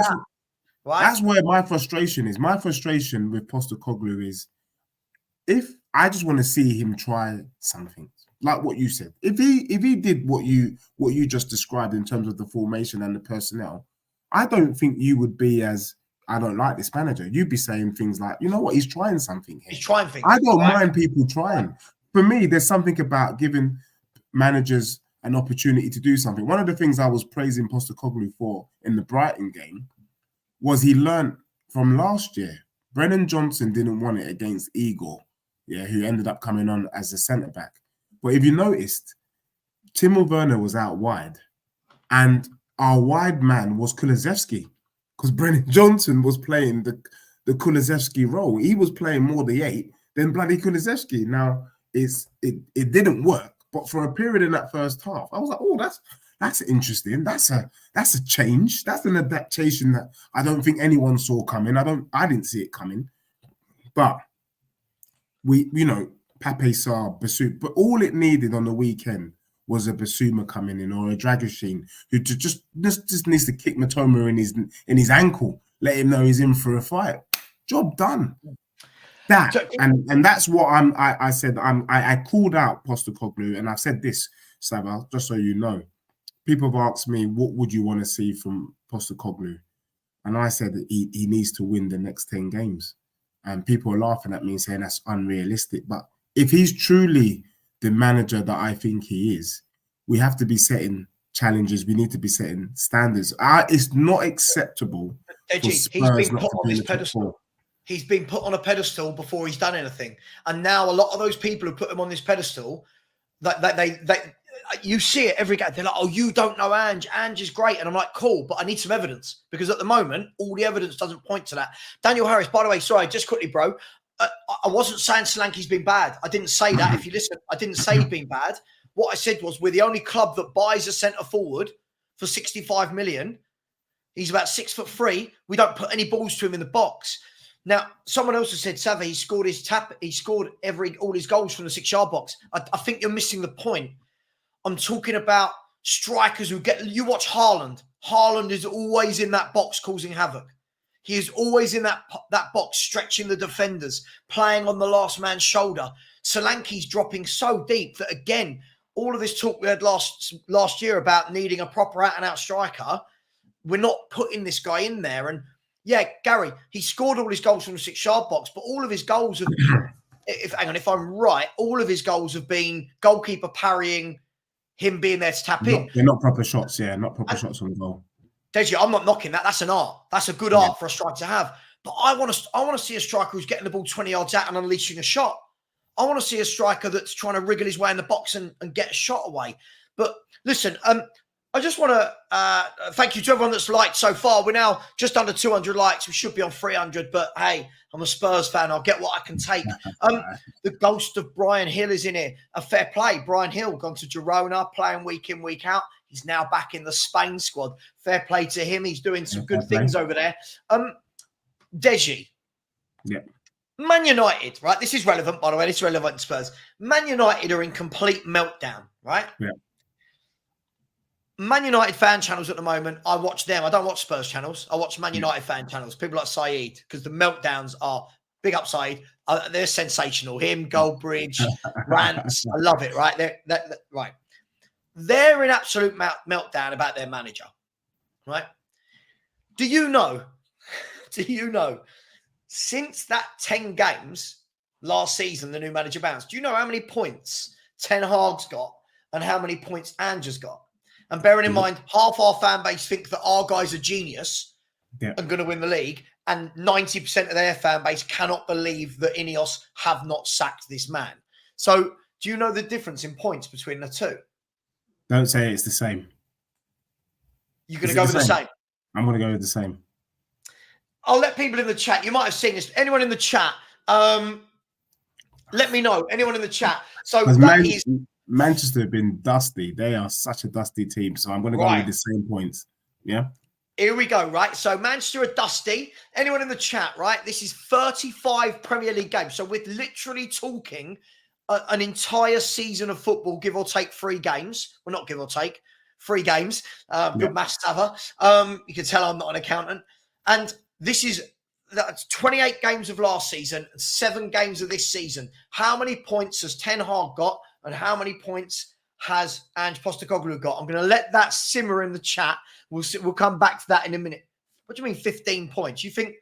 that's where my frustration is. My frustration with Postecoglou is, if I just want to see him try something, like what you said. If he did what you just described in terms of the formation and the personnel, I don't think you would be as, I don't like this manager. You'd be saying things like, you know what, he's trying something here. He's trying things. I don't mind people trying. For me, there's something about giving managers an opportunity to do something. One of the things I was praising Postecoglou for in the Brighton game was he learned from last year. Brennan Johnson didn't want it against Igor, who ended up coming on as a centre-back. But if you noticed, Timo Werner was out wide, and our wide man was Kulusevski, because Brennan Johnson was playing the Kulusevski role. He was playing more the 8 than bloody Kulusevski. Now, it didn't work, but for a period in that first half, I was like, oh, that's interesting. That's a change. That's an adaptation that I don't think anyone saw coming. I didn't see it coming. But Pape Sarr, Basuma, but all it needed on the weekend was a Basuma coming in, or a Dragashin who just needs to kick Matoma in his ankle, let him know he's in for a fight. Job done. And that's what I said. I called out Postecoglou, and I've said this, Savva, just so you know. people have asked me, what would you want to see from Postecoglou? And I said that he needs to win the next 10 games. And people are laughing at me and saying that's unrealistic. But if he's truly the manager that I think he is, we have to be setting challenges. We need to be setting standards. It's not acceptable. Deji, he's been put on this pedestal. He's been put on a pedestal before he's done anything. And now a lot of those people who put him on this pedestal, you see it every game. They're like, oh, you don't know Ange. Ange is great. And I'm like, cool, but I need some evidence. Because at the moment, all the evidence doesn't point to that. Daniel Harris, by the way, sorry, just quickly, bro. I wasn't saying Solanke's been bad. I didn't say that. If you listen, I didn't say he's been bad. What I said was we're the only club that buys a centre forward for 65 million. He's about 6'3". We don't put any balls to him in the box. Now, someone else has said, Savva, he scored all his goals from the 6-yard box. I think you're missing the point. I'm talking about strikers who you watch Haaland. Haaland is always in that box causing havoc. He is always in that box stretching the defenders, playing on the last man's shoulder. Solanke's dropping so deep that, again, all of this talk we had last year about needing a proper out-and-out striker, we're not putting this guy in there. And yeah, Gary, he scored all his goals from the 6-yard box, but all of his goals have, if I'm right, all of his goals have been goalkeeper parrying, him being there to tap in. They're not proper shots, not proper shots on goal. Deji, I'm not knocking that. That's an art. That's a good art for a striker to have. But I want to see a striker who's getting the ball 20 yards out and unleashing a shot. I want to see a striker that's trying to wriggle his way in the box and get a shot away. But listen, I just want to thank you to everyone that's liked so far. We're now just under 200 likes. We should be on 300, but hey, I'm a Spurs fan. I'll get what I can take. The ghost of Brian Hill is in here. A fair play. Brian Hill gone to Girona, playing week in, week out. He's now back in the Spain squad. Fair play to him. He's doing some good things over there. Deji. Yeah. Man United, right? This is relevant, by the way. This is relevant to Spurs. Man United are in complete meltdown, right? Yeah. Man United fan channels at the moment, I watch them. I don't watch Spurs channels. I watch Man United fan channels. People like Saeed, because the meltdowns are big up Saeed. They're sensational. Him, Goldbridge, rants. I love it, right? Right. They're in absolute meltdown about their manager, right? Do you know, since that 10 games last season, the new manager bounced, do you know how many points Ten Hag's got and how many points Ange has got? And bearing in mind, half our fan base think that our guy's a genius and going to win the league, and 90% of their fan base cannot believe that Ineos have not sacked this man. So do you know the difference in points between the two? Don't say it's the same. You're going to go with the same? I'm going to go with the same. I'll let people in the chat. You might have seen this. Anyone in the chat, let me know. Anyone in the chat. So Manchester have been dusty. They are such a dusty team. So I'm going to go with the same points. Yeah. Here we go, right? So Manchester are dusty. Anyone in the chat, right? This is 35 Premier League games. So we're literally talking an entire season of football, give or take 3 games. Well, not give or take, 3 games. Good maths, Savva. You can tell I'm not an accountant. And this is 28 games of last season and 7 games of this season. How many points has Ten Hag got and how many points has Ange Postecoglou got? I'm going to let that simmer in the chat. We'll come back to that in a minute. What do you mean 15 points? You think,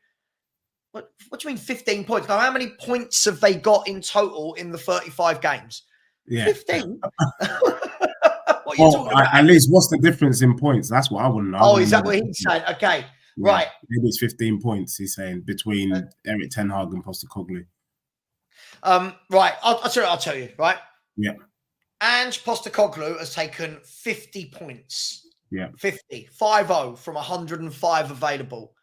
what do you mean 15 points? Now, how many points have they got in total in the 35 games? Yeah. 15? What are you talking about? At least what's the difference in points? That's what I want to know. Oh, is that what he's saying? Okay. Yeah, right. Maybe it's 15 points, he's saying, between Eric Ten Hag and Postecoglou. Right. I'll tell you, right? Yeah. Ange Postecoglou has taken 50 points. Yeah. 50 from 105 available.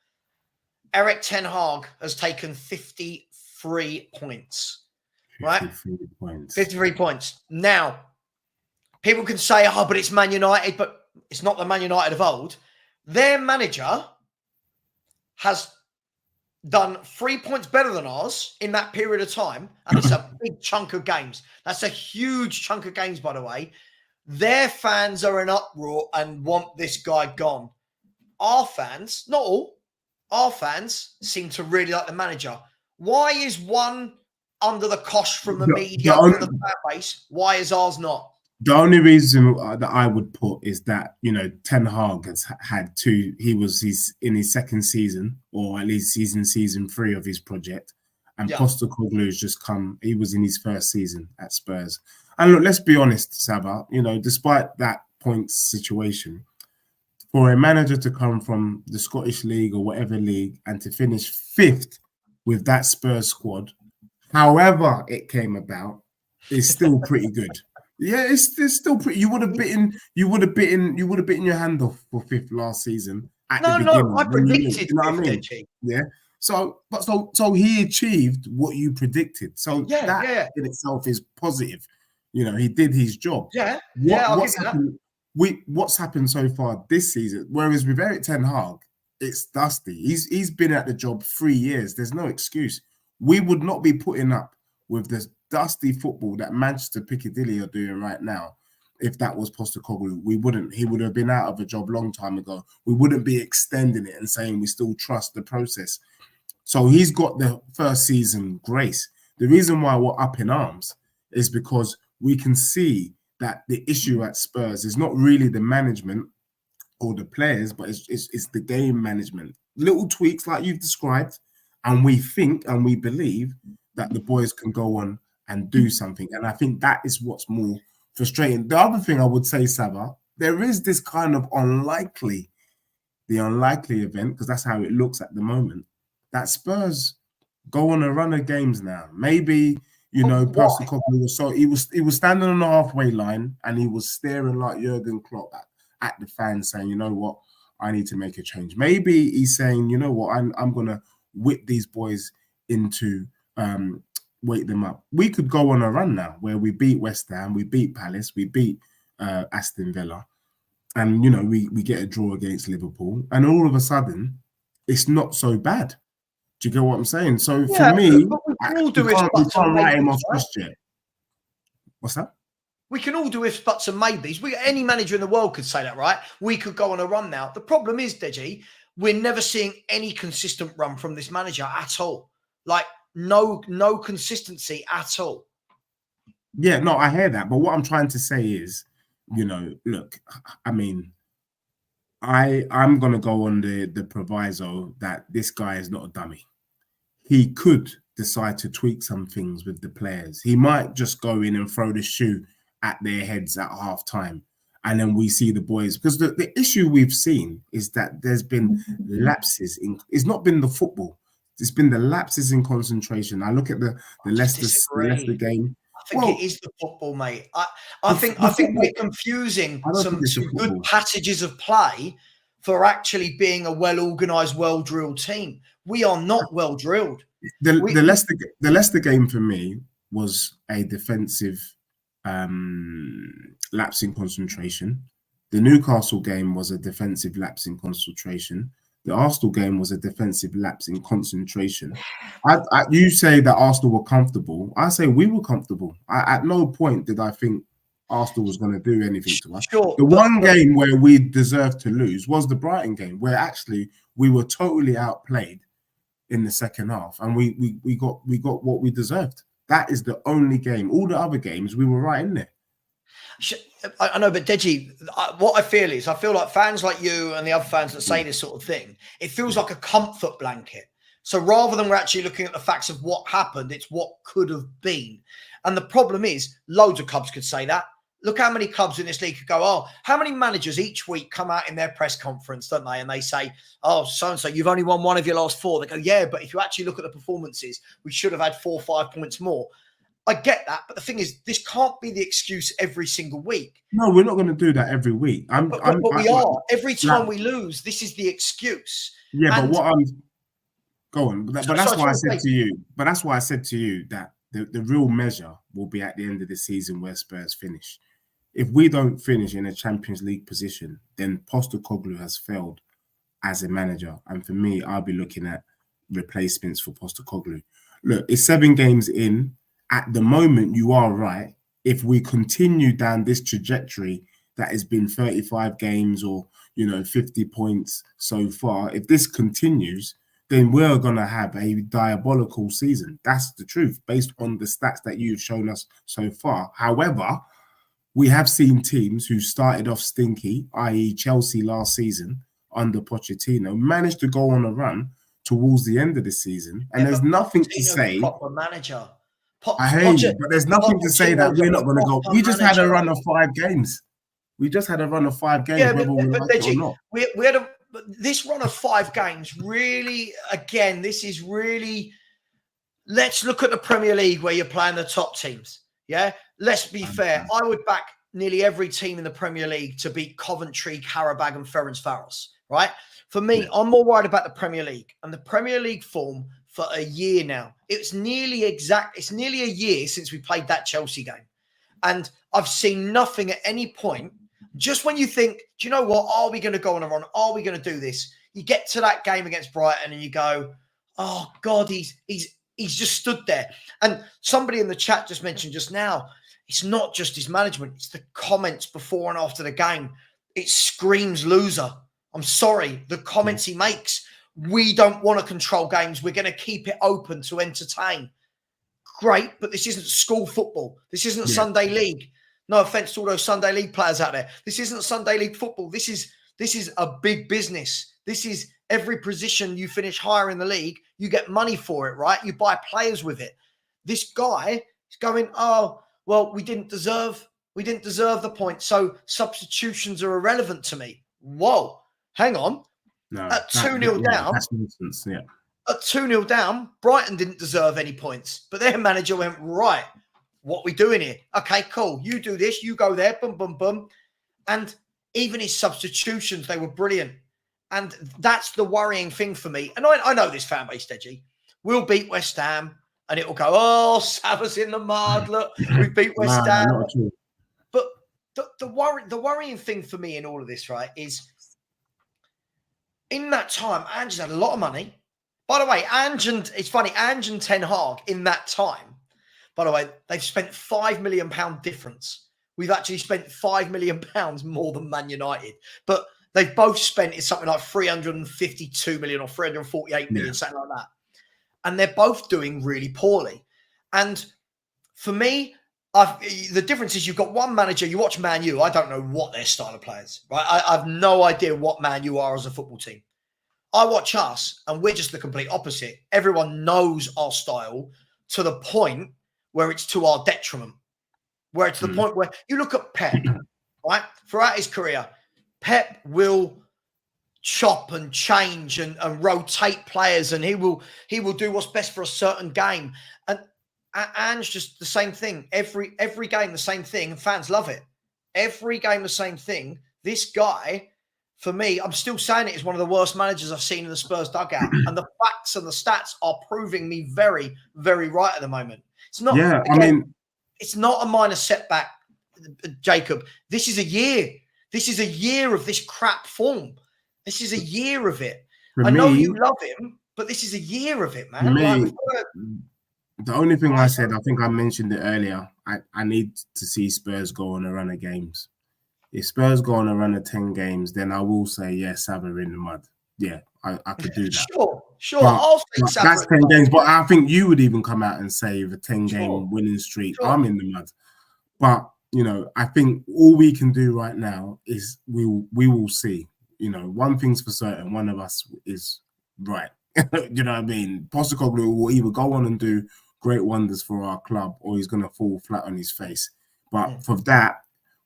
Eric Ten Hag has taken 53 points. Right? 53 points. 53 points. Now, people can say, oh, but it's Man United, but it's not the Man United of old. Their manager has done 3 points better than ours in that period of time. And it's a big chunk of games. That's a huge chunk of games, by the way. Their fans are in uproar and want this guy gone. Our fans, not all, our fans seem to really like the manager. Why is one under the cosh from the media and the fan base? Why is ours not? The only reason that I would put is that, Ten Hag has had two. He's in his second season, or at least he's in season 3 of his project, and Yeah. Postecoglou has just come. He was in his first season at Spurs, and look, let's be honest, Savva. Despite that points situation, for a manager to come from the Scottish League or whatever league and to finish 5th with that Spurs squad, however it came about, is still pretty good. Yeah, it's still pretty. You would have bitten your hand off for 5th last season at the beginning. I When you predicted know what I 5th, mean? Deji. Yeah. So he achieved what you predicted. So that in itself is positive. He did his job. Yeah, What's happened? What's happened so far this season? Whereas with Eric Ten Hag, it's dusty. He's been at the job 3 years. There's no excuse. We would not be putting up with this dusty football that Manchester Piccadilly are doing right now. If that was Postecoglou, we wouldn't. He would have been out of a job long time ago. We wouldn't be extending it and saying we still trust the process. So he's got the first season grace. The reason why we're up in arms is because we can see that the issue at Spurs is not really the management or the players, but it's the game management. Little tweaks like you've described, and we think and we believe that the boys can go on and do something. And I think that is what's more frustrating. The other thing I would say, Savva, there is this kind of unlikely event, because that's how it looks at the moment, that Spurs go on a run of games now. Maybe, Postecoglou was he was standing on the halfway line and he was staring like Jurgen Klopp at the fans, saying, you know what, I need to make a change. Maybe he's saying, you know what, I'm gonna whip these boys into wake them up. We could go on a run now where we beat West Ham, we beat Palace, we beat Aston Villa, and we get a draw against Liverpool, and all of a sudden it's not so bad. Do you get what I'm saying? So for me, we can't write him off just yet. What's that? We can all do ifs, buts, and maybes. Any manager in the world could say that, right? We could go on a run now. The problem is, Deji, we're never seeing any consistent run from this manager at all. Like no consistency at all. Yeah, no, I hear that. But what I'm trying to say is, look, I mean, I'm gonna go on the proviso that this guy is not a dummy. He could decide to tweak some things with the players. He might just go in and throw the shoe at their heads at half time. And then we see the boys, because the issue we've seen is that there's been lapses it's not been the football. It's been the lapses in concentration. I look at the Leicester game. I think it is the football, mate. I think we're confusing some good passages of play for actually being a well-organised, well-drilled team. We are not well-drilled. The Leicester game for me was a defensive lapse in concentration. The Newcastle game was a defensive lapse in concentration. The Arsenal game was a defensive lapse in concentration. You say that Arsenal were comfortable. I say we were comfortable. At no point did I think Arsenal was going to do anything to us. Sure, the one game where we deserved to lose was the Brighton game, where actually we were totally outplayed in the second half, and we got what we deserved. That is the only game. All the other games, we were right in there. I know, but Deji, what I feel like fans like you and the other fans that say this sort of thing, it feels like a comfort blanket. So rather than we're actually looking at the facts of what happened, it's what could have been. And the problem is, loads of clubs could say that. Look how many clubs in this league could go, oh, how many managers each week come out in their press conference, don't they? And they say, oh, so-and-so, you've only won one of your last 4. They go, yeah, but if you actually look at the performances, we should have had 4 or 5 points more. I get that, but the thing is, this can't be the excuse every single week. No, we're not going to do that every week. But we are. Every time we lose, this is the excuse. Yeah, but what I'm... Go on. But that's why I said to you, that the real measure will be at the end of the season where Spurs finish. If we don't finish in a Champions League position, then Postecoglou has failed as a manager. And for me, I'll be looking at replacements for Postecoglou. Look, it's 7 games in. At the moment, you are right. If we continue down this trajectory that has been 35 games or 50 points so far, if this continues, then we're going to have a diabolical season. That's the truth, based on the stats that you've shown us so far. However, we have seen teams who started off stinky, i.e. Chelsea last season under Pochettino, managed to go on a run towards the end of the season. And there's nothing to say. Proper manager. I hear you, but there's nothing to say that we're not going to go. We just had a run of 5 games. We just had a run of 5 games, whether we like it or not. We had this run of 5 games really, again, this is really, let's look at the Premier League where you're playing the top teams. Yeah, let's be fair. I would back nearly every team in the Premier League to beat Coventry, Qarabag and Ferencvaros, right? For me, I'm more worried about the Premier League and the Premier League form for a year now. It's nearly a year since we played that Chelsea game. And I've seen nothing at any point. Just when you think, do you know what? Are we going to go on a run? Are we going to do this? You get to that game against Brighton and you go, oh God, he's just stood there. And somebody in the chat just mentioned just now, it's not just his management. It's the comments before and after the game. It screams loser. I'm sorry. The comments he makes, we don't want to control games. We're going to keep it open to entertain. Great, but this isn't school football. This isn't Sunday League. No offense to all those Sunday League players out there. This isn't Sunday League football. This is a big business. This is every position you finish higher in the league, you get money for it, right? You buy players with it. This guy is going, oh, well, we didn't deserve the point. So substitutions are irrelevant to me. Whoa, hang on. No, at 2-0 down. That's nonsense, yeah. At 2-0 down, Brighton didn't deserve any points. But their manager went, right, what we doing here? Okay, cool. You do this, you go there, boom, boom, boom. And even his substitutions, they were brilliant. And that's the worrying thing for me. And I know this fan base, Deji. We'll beat West Ham and it will go, oh, Savva's in the mud. Look, we beat West Ham. But the worrying thing for me in all of this, right, is in that time, Ange had a lot of money. By the way, it's funny, Ange and Ten Hag in that time, by the way, they've spent £5 million difference. We've actually spent £5 million more than Man United. But they've both spent something like 352 million or 348 million, something like that. And they're both doing really poorly. And for me, the difference is you've got one manager. You watch Man U. I don't know what their style of players, right? I have no idea what Man U are as a football team. I watch us, and we're just the complete opposite. Everyone knows our style to the point where it's to our detriment. Where it's the point where you look at Pep, right? Throughout his career, Pep will chop and change and rotate players, and he will do what's best for a certain game. And Ange just the same thing. Every game the same thing, and fans love it. Every game the same thing. This guy, for me, I'm still saying it is one of the worst managers I've seen in the Spurs dugout. And the facts and the stats are proving me very, very right at the moment. It's not. Yeah, again, it's not a minor setback, Jacob. This is a year. This is a year of this crap form. This is a year of it. I know you love him, but this is a year of it, man. The only thing I said, I think I mentioned it earlier, I need to see Spurs go on a run of games. If Spurs go on a run of 10 games, then I will say, yes, Savva in the mud. Yeah, I could do that. Sure. I'll say Savva. That's 10 games, but I think you would even come out and say with a 10-game winning streak, I'm in the mud. But, you know, I think all we can do right now is we will see. You know, one thing's for certain, one of us is right. You know what I mean? Postecoglou will either go on and do great wonders for our club or he's going to fall flat on his face. But for that,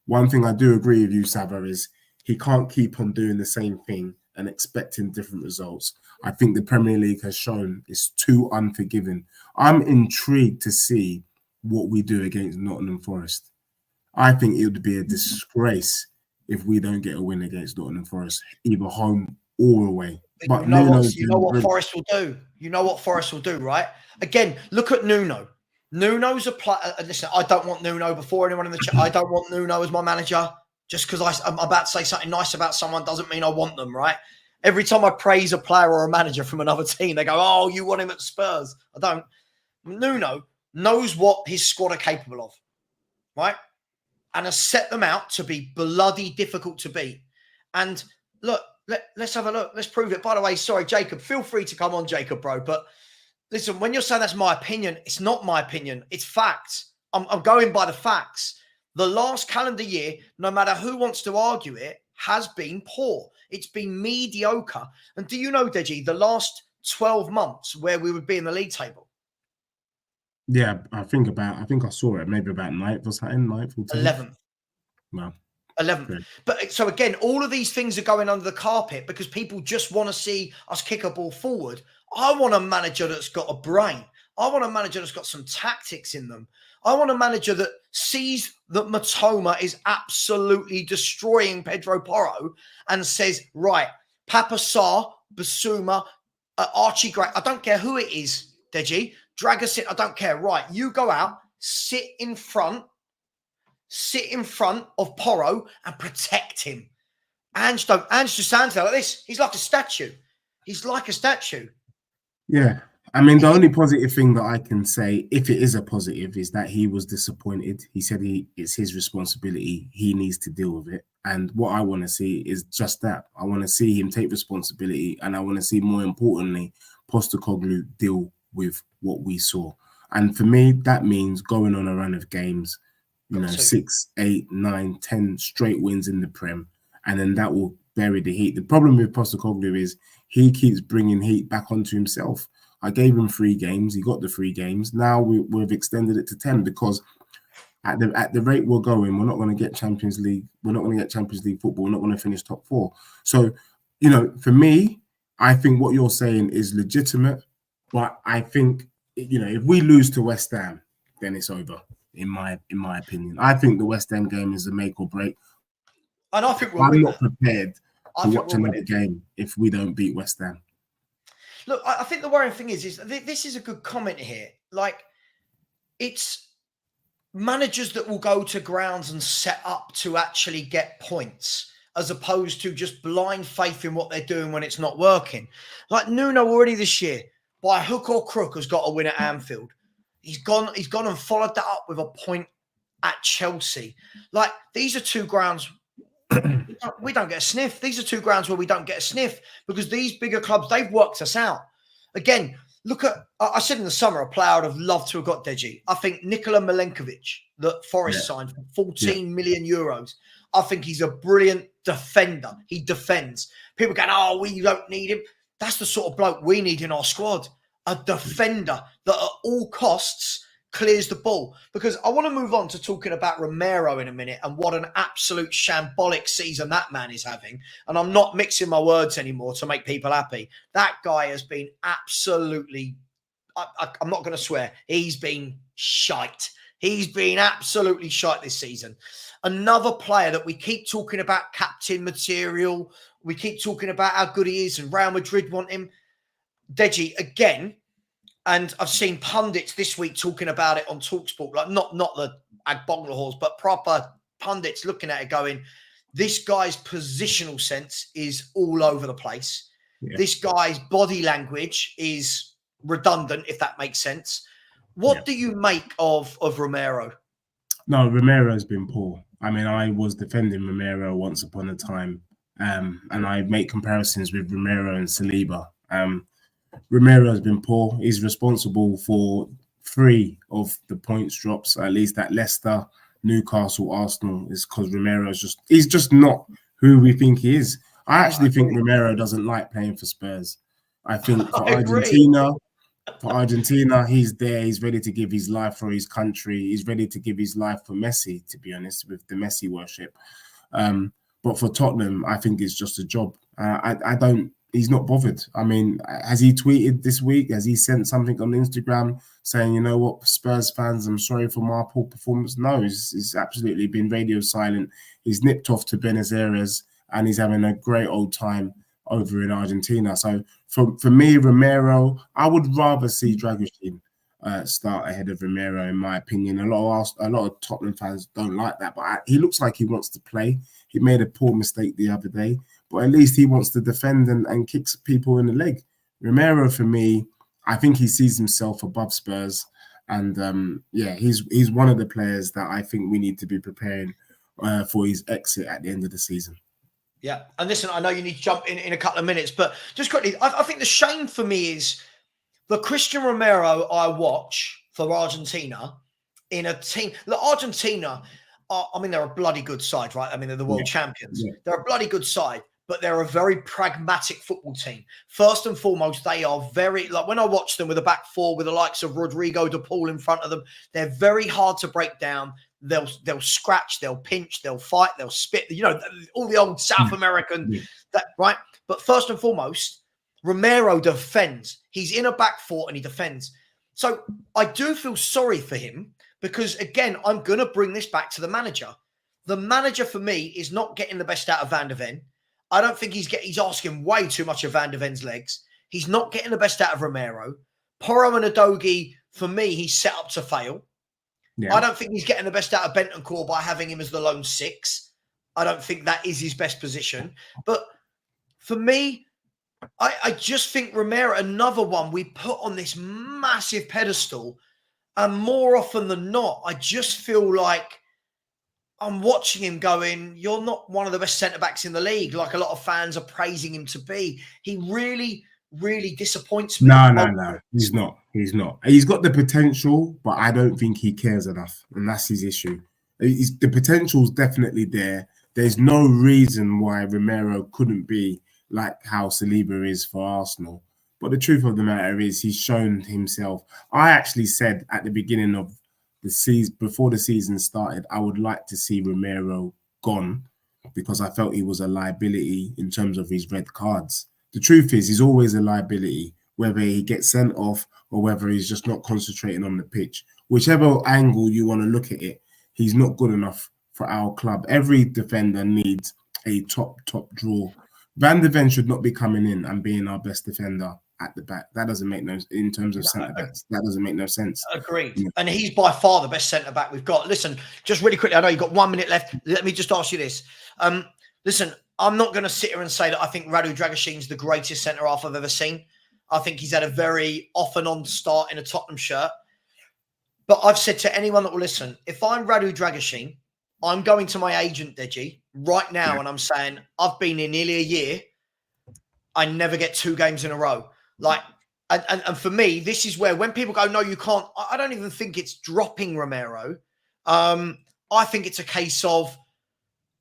one thing I do agree with you, Savva, is he can't keep on doing the same thing and expecting different results. I think the Premier League has shown it's too unforgiving. I'm intrigued to see what we do against Nottingham Forest. I think it would be a disgrace if we don't get a win against Nottingham Forest, either home or away. But you know what Forest will do. You know what Forest will do, right? Again, look at Nuno. Nuno's a player. Listen, I don't want Nuno before anyone in the chat. I don't want Nuno as my manager. Just because I'm about to say something nice about someone doesn't mean I want them, right? Every time I praise a player or a manager from another team, they go, oh, you want him at Spurs. I don't. Nuno knows what his squad are capable of, right? And has set them out to be bloody difficult to beat. And look, let's have a look. Let's prove it. By the way, sorry, Jacob, feel free to come on, Jacob, bro. But listen, when you're saying that's my opinion, it's not my opinion. It's facts. I'm going by the facts. The last calendar year, no matter who wants to argue it, has been poor. It's been mediocre. And do you know, Deji, the last 12 months where we would be in the league table? Yeah, I think I saw it maybe about ninth or something, 9th or 10th. 11th. Wow. 11th. Great. But so again, all of these things are going under the carpet because people just want to see us kick a ball forward. I want a manager that's got a brain. I want a manager that's got some tactics in them. I want a manager that sees that Matoma is absolutely destroying Pedro Porro and says, right, Papa Sarr, Basuma, Archie Gray, I don't care who it is, Deji, drag us in, I don't care. Right, you go out, sit in front of Porro and protect him. Ange just stands there like this. He's like a statue. He's like a statue. Yeah. I mean, the only positive thing that I can say, if it is a positive, is that he was disappointed. He said it's his responsibility. He needs to deal with it. And what I want to see is just that. I want to see him take responsibility. And I want to see, more importantly, Postecoglou deal with what we saw. And for me, that means going on a run of games, 6, 8, 9, 10 straight wins in the Prem. And then that will bury the heat. The problem with Postecoglou is he keeps bringing heat back onto himself. I gave him 3 games. He got the 3 games. Now we've extended it to 10 because at the rate we're going, we're not going to get Champions League. We're not going to get Champions League football. We're not going to finish top 4. So, for me, I think what you're saying is legitimate. But I think, if we lose to West Ham, then it's over, in my opinion. I think the West Ham game is a make or break. And I think I'm not prepared to watch another game if we don't beat West Ham. Look, I think the worrying thing is this is a good comment here. Like, it's managers that will go to grounds and set up to actually get points, as opposed to just blind faith in what they're doing when it's not working. Like Nuno already this year, by hook or crook, has got a win at Anfield. He's gone and followed that up with a point at Chelsea. Like, these are 2 grounds we don't get a sniff. These are 2 grounds where we don't get a sniff because these bigger clubs, they've worked us out. Again, look at, I said in the summer, a player I'd have loved to have got, Deji. I think Nikola Milenkovic, that Forest signed for 14 million euros. I think he's a brilliant defender. He defends. People going, we don't need him. That's the sort of bloke we need in our squad. A defender that at all costs clears the ball. Because I want to move on to talking about Romero in a minute and what an absolute shambolic season that man is having. And I'm not mixing my words anymore to make people happy. That guy has been absolutely, I'm not going to swear, he's been shite. He's been absolutely shite this season. Another player that we keep talking about, captain material. We keep talking about how good he is and Real Madrid want him. Deji, again, and I've seen pundits this week talking about it on TalkSport, like not the Agboglahors, but proper pundits looking at it going, this guy's positional sense is all over the place. Yeah. This guy's body language is redundant, if that makes sense. What do you make of Romero? No, Romero's been poor. I mean, I was defending Romero once upon a time, and I make comparisons with Romero and Saliba. Romero has been poor. He's responsible for 3 of the points drops, at least at Leicester, Newcastle, Arsenal, is because he's just not who we think he is. I actually think Romero doesn't like playing for Spurs. I think for Argentina, he's there. He's ready to give his life for his country. He's ready to give his life for Messi, to be honest, with the Messi worship. But for Tottenham, I think it's just a job. He's not bothered. I mean, has he tweeted this week? Has he sent something on Instagram saying, you know what, Spurs fans, I'm sorry for my poor performance? No, he's absolutely been radio silent. He's nipped off to Buenos Aires and he's having a great old time over in Argentina. So for me, Romero, I would rather see Dragoshin start ahead of Romero, in my opinion. A lot of Tottenham fans don't like that, but he looks like he wants to play. He made a poor mistake the other day, but at least he wants to defend and kicks people in the leg. Romero, for me, I think he sees himself above Spurs. And he's one of the players that I think we need to be preparing for his exit at the end of the season. Yeah. And listen, I know you need to jump in a couple of minutes, but just quickly, I think the shame for me is the Christian Romero I watch for Argentina in a team. Look, Argentina, I mean, they're a bloody good side, right? I mean, they're the world champions. Yeah. They're a bloody good side, but they're a very pragmatic football team. First and foremost, they are very, like when I watch them with a back four with the likes of Rodrigo de Paul in front of them, they're very hard to break down. They'll scratch, they'll pinch, they'll fight, they'll spit, you know, all the old South American, that right? But first and foremost, Romero defends. He's in a back four and he defends. So I do feel sorry for him because, again, I'm going to bring this back to the manager. The manager, for me, is not getting the best out of Van de Ven. I don't think he's asking way too much of Van de Ven's legs. He's not getting the best out of Romero. Porro and Udogie, for me, he's set up to fail. Yeah. I don't think he's getting the best out of Bentancur by having him as the lone six. I don't think that is his best position. But for me, I just think Romero, another one we put on this massive pedestal, and more often than not, I just feel like I'm watching him going, you're not one of the best centre-backs in the league, like a lot of fans are praising him to be. He really, really disappoints me. No. He's not. He's got the potential, but I don't think he cares enough, and that's his issue. The potential's definitely there. There's no reason why Romero couldn't be like how Saliba is for Arsenal. But the truth of the matter is he's shown himself. I actually said at the beginning of the season, before the season started, I would like to see Romero gone because I felt he was a liability in terms of his red cards. The truth is he's always a liability, whether he gets sent off or whether he's just not concentrating on the pitch. Whichever angle you want to look at it, he's not good enough for our club. Every defender needs a top draw. Van de Ven should not be coming in and being our best defender at the back. That doesn't make no, in terms of centre backs, that doesn't make no sense. Agreed. Yeah. And he's by far the best centre back we've got. Listen, just really quickly, I know you've got 1 minute left. Let me just ask you this. Listen, I'm not going to sit here and say that I think Radu Dragusin's the greatest centre half I've ever seen. I think he's had a very off and on start in a Tottenham shirt. But I've said to anyone that will listen, if I'm Radu Dragusin, I'm going to my agent, Deji, right now, and I'm saying, I've been here nearly a year. I never get 2 games in a row. Like, and for me, this is where when people go, no, you can't. I don't even think it's dropping Romero. I think it's a case of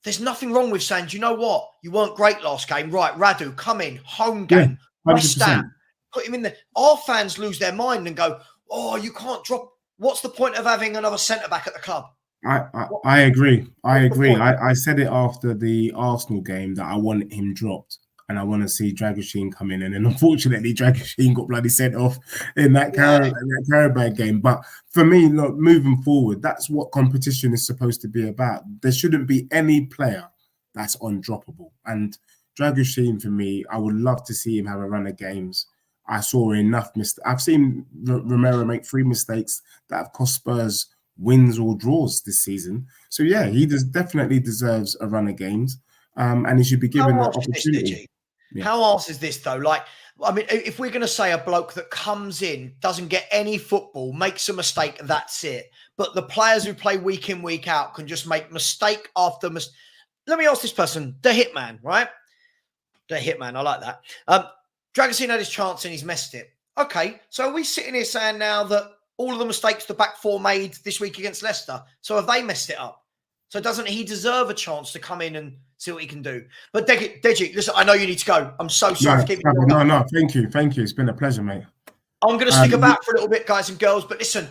there's nothing wrong with saying, do you know what? You weren't great last game. Right, Radu, come in, home game, West Ham, put him in there. Our fans lose their mind and go, oh, you can't drop. What's the point of having another centre-back at the club? I agree. I said it after the Arsenal game that I want him dropped and I want to see Dragusin come in. And then unfortunately, Dragusin got bloody sent off in that Carabao game. But for me, look, moving forward, that's what competition is supposed to be about. There shouldn't be any player that's undroppable. And Dragusin, for me, I would love to see him have a run of games. I saw enough I've seen Romero make 3 mistakes that have cost Spurs wins or draws this season. So yeah, he definitely deserves a run of games, and he should be given that opportunity. How else is this though? Like, I mean, if we're going to say a bloke that comes in, doesn't get any football, makes a mistake, that's it. But the players who play week in, week out can just make mistake after mistake. Let me ask this person, the hitman, right? The hitman, I like that. Dragusin had his chance and he's messed it. Okay, so are we sitting here saying now that all of the mistakes the back four made this week against Leicester, so have they messed it up? So doesn't he deserve a chance to come in and see what he can do? But Deji, listen, I know you need to go. I'm so sorry for keeping you. No, thank you. It's been a pleasure, mate. I'm going to stick about for a little bit, guys and girls, but listen,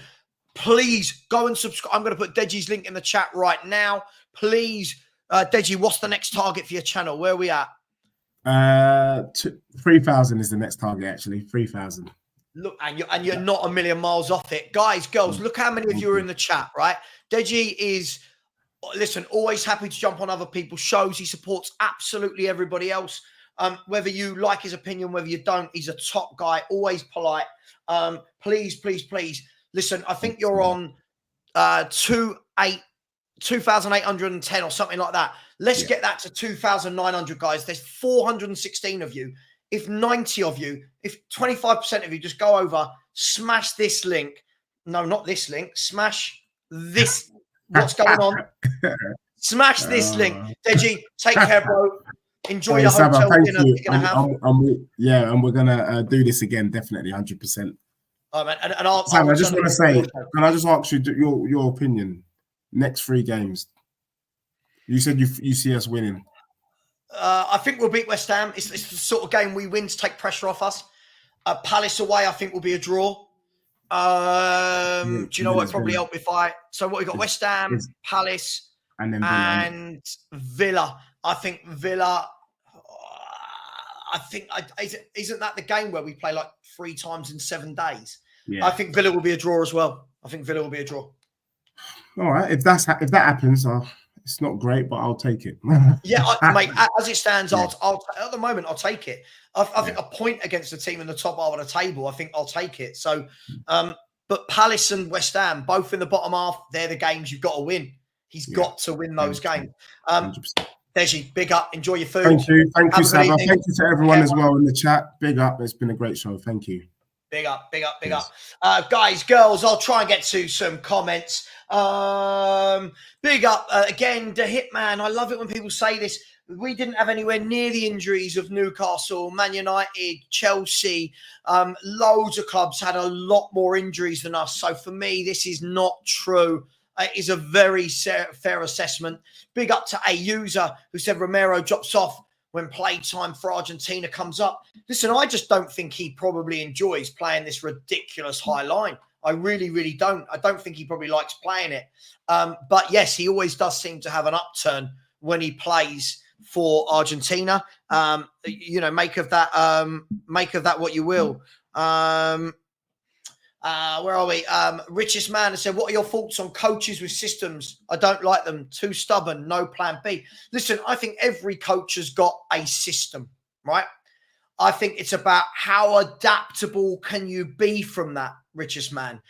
please go and subscribe. I'm going to put Deji's link in the chat right now. Please, Deji, what's the next target for your channel? Where are we at? 3,000 is the next target, actually. 3,000. Look, and you're not a million miles off it. Guys, girls, look how many of you are in the chat, right? Deji is, listen, always happy to jump on other people's shows. He supports absolutely everybody else. Whether you like his opinion, whether you don't, he's a top guy, always polite. Please. Listen, I think you're on 2,810 or something like that. Let's get that to 2,900, guys. There's 416 of you. If 90 of you, if 25% of you just go over, smash this link. No, not this link. Smash this. What's going on? Smash this link. Deji, take care, bro. Enjoy the hotel dinner you're going to have. And we're going to do this again, definitely, 100%. Oh, man. Sam, I just want to say, can I just ask you your opinion? Next 3 games, You said you see us winning. I think we'll beat West Ham. It's the sort of game we win to take pressure off us. Palace away, I think, will be a draw. Do you know what? Probably help if I. So what we got? West Ham, Palace, and then Villa. And Villa. I think Villa. I think isn't that the game where we play like 3 times in 7 days? Yeah. I think Villa will be a draw as well. I think Villa will be a draw. All right, if that happens, it's not great, but I'll take it. Yeah, mate. As it stands, I'll at the moment I'll take it. I think a point against the team in the top half of the table, I think I'll take it. So, but Palace and West Ham, both in the bottom half, they're the games you've got to win. He's got to win those games. 100%. Deji, big up. Enjoy your food. Thank you, Savva. Thank you to everyone as well in the chat. Big up. It's been a great show. Thank you. Big up, big up, big up. Guys, girls, I'll try and get to some comments. Big up again, the Hitman. I love it when people say this. We didn't have anywhere near the injuries of Newcastle, Man United, Chelsea. Loads of clubs had a lot more injuries than us. So for me, this is not true. It is a very fair assessment. Big up to a user who said Romero drops off when playtime for Argentina comes up. Listen, I just don't think he probably enjoys playing this ridiculous high line. I really, really don't. I don't think he probably likes playing it. But yes, he always does seem to have an upturn when he plays for Argentina. Make of that what you will. Where are we? Richest man has said, what are your thoughts on coaches with systems? I don't like them. Too stubborn. No plan B. Listen, I think every coach has got a system, right? I think it's about how adaptable can you be from that, richest man.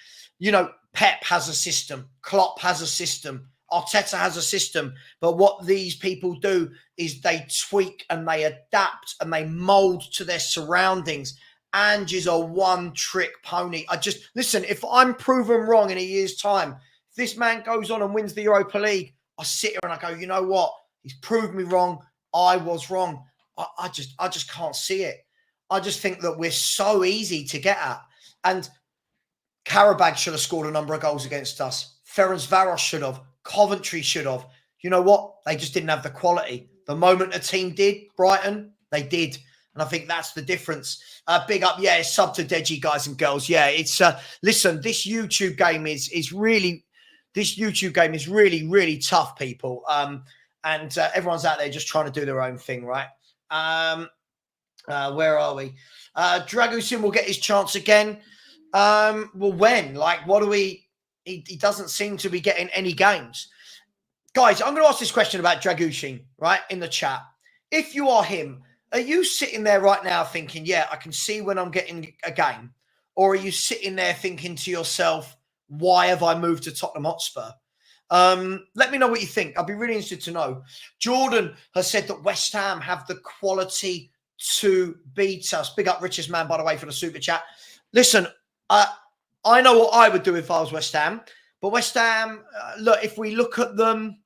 Pep has a system. Klopp has a system. Arteta has a system. But what these people do is they tweak and they adapt and they mold to their surroundings. Ange is a one-trick pony. Listen, if I'm proven wrong in a year's time, if this man goes on and wins the Europa League, I sit here and I go, you know what? He's proved me wrong. I was wrong. I just can't see it. I just think that we're so easy to get at. And Karabag should have scored a number of goals against us. Ferencvaros should have. Coventry should have. You know what? They just didn't have the quality. The moment a team did, Brighton, they did. And I think that's the difference. Big up, sub to Deji, guys and girls. Yeah, it's listen, this YouTube game is really really tough, people. And everyone's out there just trying to do their own thing, right? Where are we? Dragusin will get his chance again. Well, when? Like, what do we? He doesn't seem to be getting any games. Guys, I'm going to ask this question about Dragusin, right, in the chat. If you are him, are you sitting there right now thinking, yeah, I can see when I'm getting a game? Or are you sitting there thinking to yourself, why have I moved to Tottenham Hotspur? Let me know what you think. I'll be really interested to know. Jordan has said that West Ham have the quality to beat us. Big up richest man, by the way, for the super chat. Listen, I know what I would do if I was West Ham. But West Ham, look, if we look at them,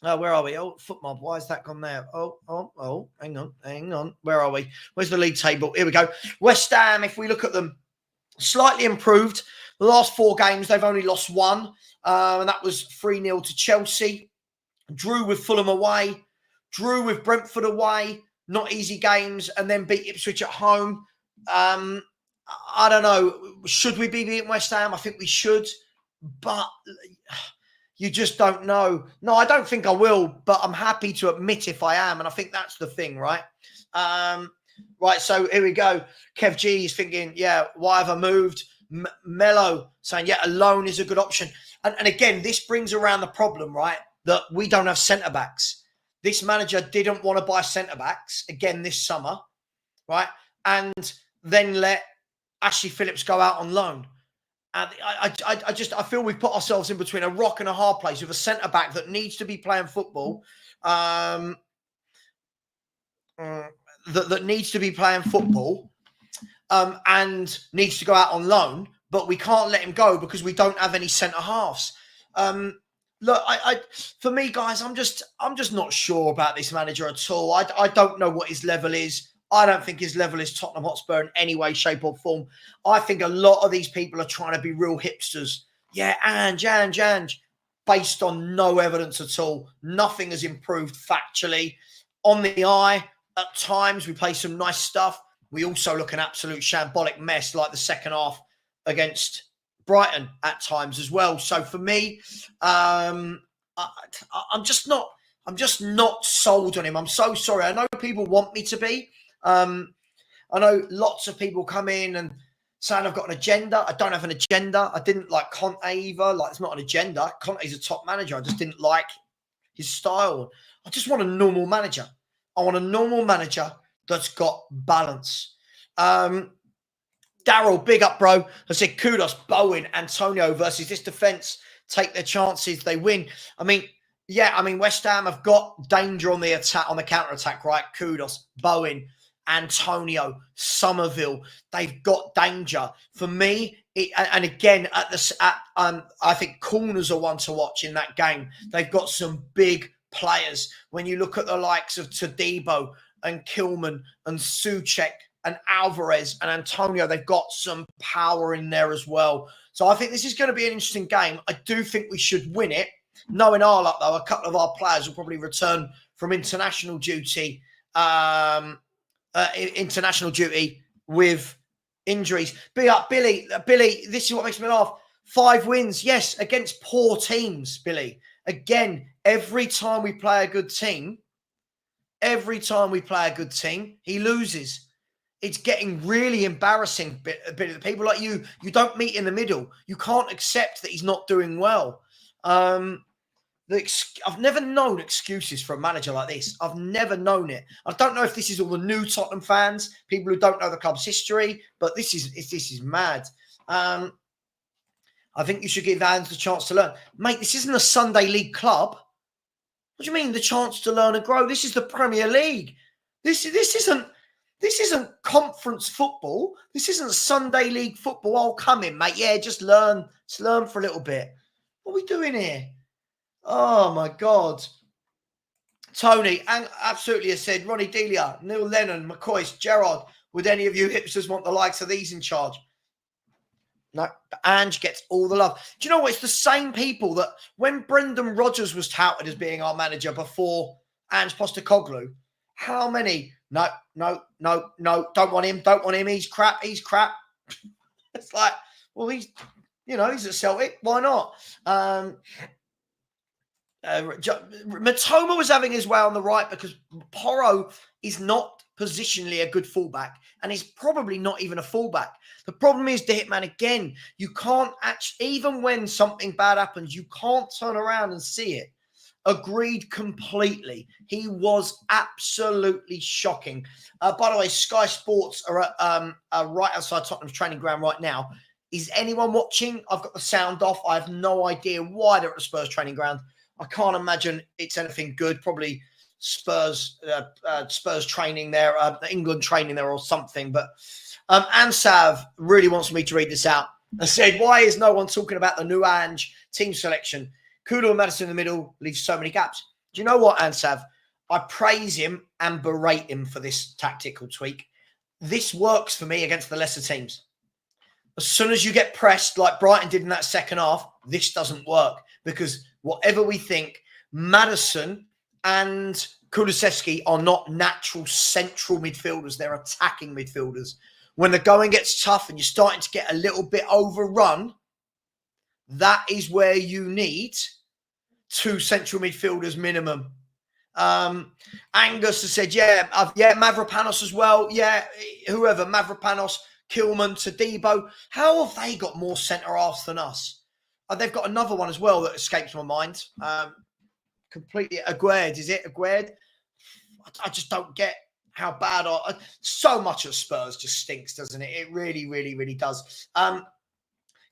where are we? Oh, FootMob. Why has that gone there? Oh, hang on. Where are we? Where's the league table? Here we go. West Ham, if we look at them, slightly improved. The last 4 games, they've only lost 1. And that was 3-0 to Chelsea. Drew with Fulham away. Drew with Brentford away. Not easy games. And then beat Ipswich at home. I don't know. Should we be beating West Ham? I think we should. But you just don't know. No, I don't think I will, but I'm happy to admit if I am. And I think that's the thing, right? Right, so here we go. Kev G is thinking, yeah, why have I moved? Mello saying, yeah, alone is a good option. And again, this brings around the problem, right, that we don't have centre-backs. This manager didn't want to buy centre-backs again this summer, right, and then let Ashley Phillips go out on loan. And I feel we've put ourselves in between a rock and a hard place with a centre-back that needs to be playing football, that needs to be playing football and needs to go out on loan, but we can't let him go because we don't have any centre-halves. Look, for me, guys, I'm just not sure about this manager at all. I don't know what his level is. I don't think his level is Tottenham Hotspur in any way, shape or form. I think a lot of these people are trying to be real hipsters. Yeah, Ange. based on no evidence at all. Nothing has improved factually. On the eye, at times, we play some nice stuff. We also look an absolute shambolic mess like the second half against Brighton at times as well. So for me, I'm just not sold on him. I'm so sorry. I know people want me to be. I know lots of people come in and saying I've got an agenda. I don't have an agenda. I didn't like Conte either. Like, it's not an agenda. Conte's a top manager. I just didn't like his style. I just want a normal manager. I want a normal manager that's got balance. Daryl, big up, bro. I said, kudos, Bowen, Antonio versus this defence. Take their chances. They win. I mean, West Ham have got danger on the attack, on the counter-attack, right? Kudos, Bowen, Antonio, Somerville. They've got danger. For me, and again, I think corners are one to watch in that game. They've got some big players. When you look at the likes of Todibo and Kilman and Souček and Alvarez and Antonio, they've got some power in there as well. So I think this is going to be an interesting game. I do think we should win it. Knowing our luck, though, a couple of our players will probably return from international duty with injuries. Big up, Billy. Billy, this is what makes me laugh. 5 wins, yes, against poor teams, Billy. Again, every time we play a good team, he loses. It's getting really embarrassing. People like you don't meet in the middle. You can't accept that he's not doing well. I've never known excuses for a manager like this. I've never known it. I don't know if this is all the new Tottenham fans, people who don't know the club's history, but this is mad. I think you should give Ange the chance to learn. Mate, this isn't a Sunday League club. What do you mean, the chance to learn and grow? This is the Premier League. This isn't conference football. This isn't Sunday League football. Oh, come in, mate. Yeah, just learn. Just learn for a little bit. What are we doing here? Oh, my God. Tony, absolutely has said, Ronnie Delia, Neil Lennon, McCoy, Gerard, would any of you hipsters want the likes of these in charge? No, Ange gets all the love. Do you know what? It's the same people that when Brendan Rodgers was touted as being our manager before Ange Postecoglou, how many? No, don't want him. He's crap. It's like, well, he's at Celtic. Why not? Matoma was having his way on the right because Porro is not positionally a good fullback and he's probably not even a fullback. The problem is, the Hitman, again, you can't actually, even when something bad happens, you can't turn around and see it. Agreed completely. He was absolutely shocking. By the way, Sky Sports are right outside Tottenham's training ground right now. Is anyone watching? I've got the sound off. I have no idea why they're at the Spurs training ground. I can't imagine it's anything good. Probably Spurs training there, England training there or something. But Ansav really wants me to read this out. I said, why is no one talking about the new Ange team selection? Kudo and Madison in the middle leaves so many gaps. Do you know what, Ansav? I praise him and berate him for this tactical tweak. This works for me against the lesser teams. As soon as you get pressed like Brighton did in that second half, this doesn't work because whatever we think, Madison and Kulusevski are not natural central midfielders. They're attacking midfielders. When the going gets tough and you're starting to get a little bit overrun, that is where you need 2 central midfielders minimum. Angus has said, Mavropanos as well. Yeah, whoever, Mavropanos, Kilman, Todibo. How have they got more centre-halves than us? They've got another one as well that escapes my mind. Completely. Aguerd, is it? Aguerd? I just don't get how bad. So much of Spurs just stinks, doesn't it? It really, really, really does.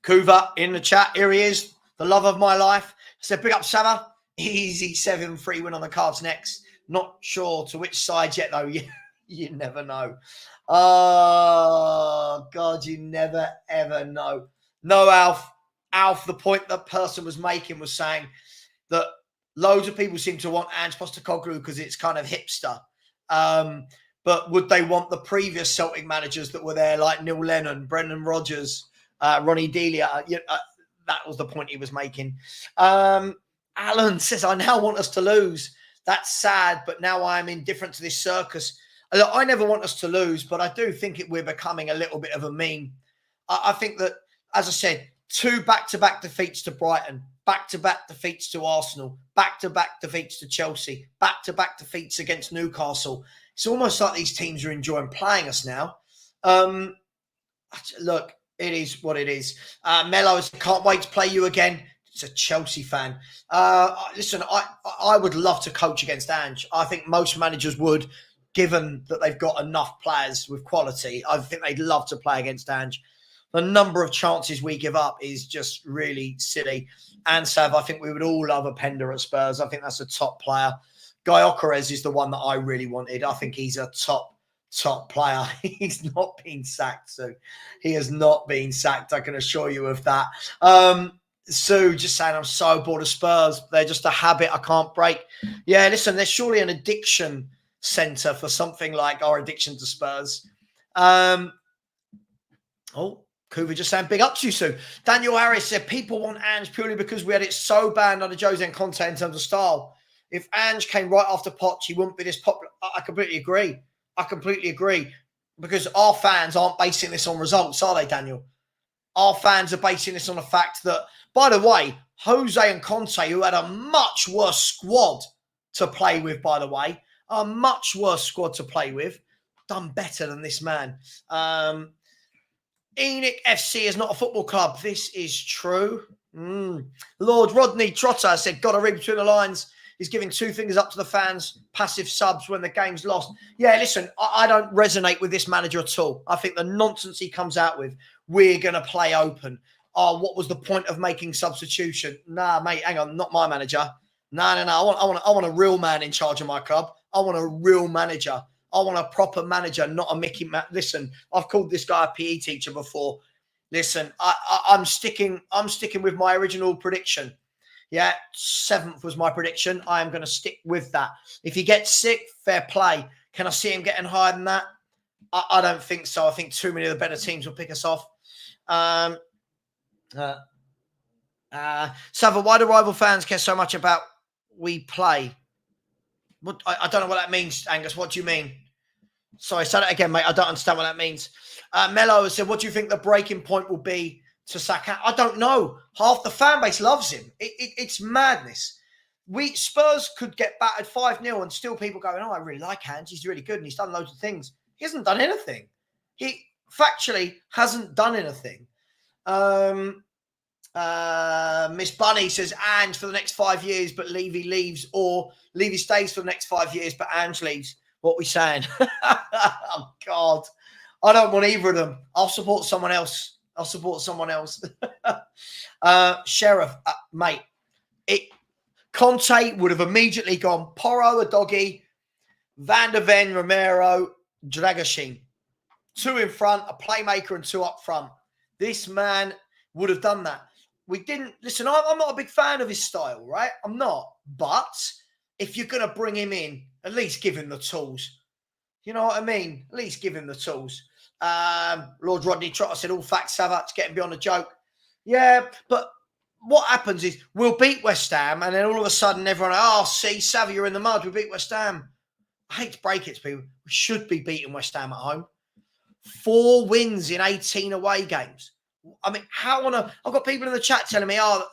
Kuva in the chat. Here he is. The love of my life. So pick up Savva. Easy 7-3 win on the cards next. Not sure to which side yet, though. You never know. Oh, God, you never, ever know. No, Alf, the point that person was making was saying that loads of people seem to want Ange Postecoglou because it's kind of hipster. But would they want the previous Celtic managers that were there, like Neil Lennon, Brendan Rodgers, Ronnie Delia? That was the point he was making. Alan says, I now want us to lose. That's sad, but now I am indifferent to this circus. Look, I never want us to lose, but I do think we're becoming a little bit of a meme. I think that, as I said, 2 back-to-back defeats to Brighton, back-to-back defeats to Arsenal, back-to-back defeats to Chelsea, back-to-back defeats against Newcastle. It's almost like these teams are enjoying playing us now. Look, it is what it is. Mello, can't wait to play you again. It's a Chelsea fan. Listen, I would love to coach against Ange. I think most managers would, given that they've got enough players with quality. I think they'd love to play against Ange. The number of chances we give up is just really silly. And Sav, I think we would all love a Pender at Spurs. I think that's a top player. Guy Okerez is the one that I really wanted. I think he's a top player. He's not been sacked, so he has not been sacked. I can assure you of that. Sue just saying, I'm so bored of Spurs. They're just a habit I can't break. Yeah, listen, there's surely an addiction centre for something like our addiction to Spurs. Kuva just saying, big up to you, Sue. Daniel Harris said, people want Ange purely because we had it so banned under Jose and Conte in terms of style. If Ange came right after Poch, he wouldn't be this popular. I completely agree. Because our fans aren't basing this on results, are they, Daniel? Our fans are basing this on the fact that, by the way, Jose and Conte, who had a much worse squad to play with, by the way, done better than this man. Enoch FC is not a football club. This is true. Lord Rodney Trotter said, got to read between the lines. He's giving 2 fingers up to the fans, passive subs when the game's lost. Yeah, listen, I don't resonate with this manager at all. I think the nonsense he comes out with, we're going to play open. Oh, what was the point of making substitution? Nah, mate, hang on, not my manager. No. I want a real man in charge of my club. I want a real manager. I want a proper manager, not a Mickey Mouse. Listen, I've called this guy a PE teacher before. Listen, I'm sticking with my original prediction. Yeah, 7th was my prediction. I am going to stick with that. If he gets sick, fair play. Can I see him getting higher than that? I don't think so. I think too many of the better teams will pick us off. Savva, why do rival fans care so much about we play? I don't know what that means, Angus. What do you mean? Sorry, say that again, mate. I don't understand what that means. Mello said, what do you think the breaking point will be to sack? I don't know. Half the fan base loves him. It's madness. Spurs could get battered 5-0 and still people going, oh, I really like Ange. He's really good and he's done loads of things. He hasn't done anything. He factually hasn't done anything. Miss Bunny says Ange for the next 5 years, but Levy leaves, or Levy stays for the next 5 years, but Ange leaves. What are we saying? Oh, God. I don't want either of them. I'll support someone else. Sheriff, mate, Conte would have immediately gone Porro, a doggy, Van der Ven, Romero, Dragashin. 2 in front, a playmaker and 2 up front. This man would have done that. We didn't. Listen, I'm not a big fan of his style, right? I'm not. But if you're going to bring him in, at least give him the tools. You know what I mean? At least give him the tools. Lord Rodney Trotter said, all facts, Savva, it's getting beyond a joke. Yeah, but what happens is we'll beat West Ham and then all of a sudden everyone, oh, see, Savva, you're in the mud. We beat West Ham. I hate to break it to people. We should be beating West Ham at home. 4 wins in 18 away games. I mean, I've got people in the chat telling me, oh,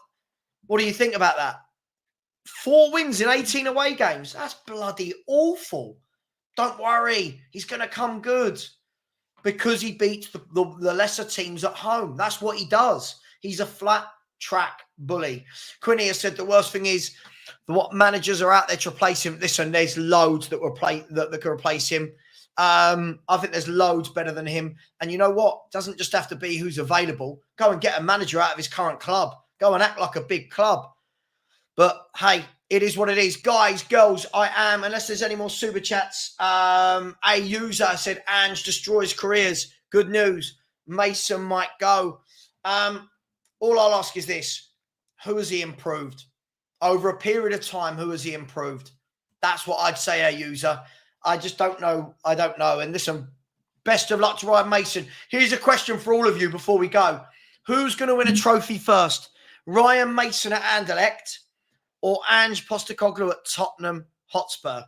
what do you think about that? 4 wins in 18 away games. That's bloody awful. Don't worry. He's going to come good because he beats the lesser teams at home. That's what he does. He's a flat track bully. Quinny has said the worst thing is what managers are out there to replace him. Listen, there's loads that can replace him. I think there's loads better than him. And you know what? It doesn't just have to be who's available. Go and get a manager out of his current club. Go and act like a big club. But hey, it is what it is. Guys, girls, I am, unless there's any more super chats. A user said Ange destroys careers. Good news. Mason might go. All I'll ask is this. Who has he improved? Over a period of time, who has he improved? That's what I'd say, a user. I just don't know. I don't know. And listen, best of luck to Ryan Mason. Here's a question for all of you before we go. Who's going to win a trophy first? Ryan Mason at Anderlecht or Ange Postecoglou at Tottenham Hotspur?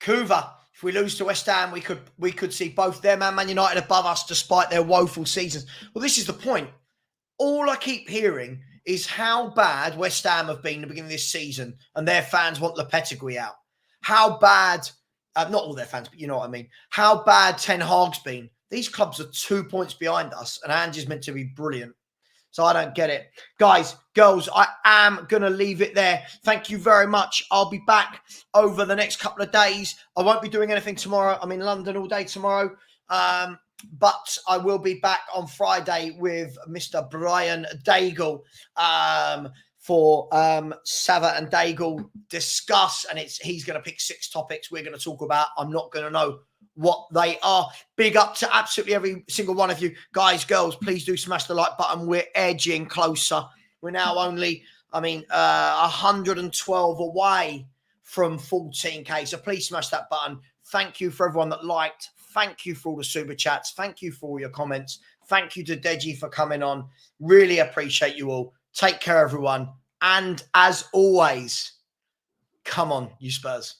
Kuva, if we lose to West Ham, we could see both them and Man United above us despite their woeful seasons. Well, this is the point. All I keep hearing is how bad West Ham have been at the beginning of this season, and their fans want Lopetegui out. How bad, not all their fans, but you know what I mean. How bad Ten Hag's been. These clubs are 2 points behind us, and Ange is meant to be brilliant. So I don't get it. Guys, girls, I am going to leave it there. Thank you very much. I'll be back over the next couple of days. I won't be doing anything tomorrow. I'm in London all day tomorrow. But I will be back on Friday with Mr. Brian Daigle for Savva and Deji discuss. And he's going to pick 6 topics we're going to talk about. I'm not going to know what they are. Big up to absolutely every single one of you. Guys, girls, please do smash the like button. We're edging closer. We're now only, 112 away from 14K. So please smash that button. Thank you for everyone that liked. Thank you for all the super chats. Thank you for all your comments. Thank you to Deji for coming on. Really appreciate you all. Take care, everyone. And as always, come on, you Spurs.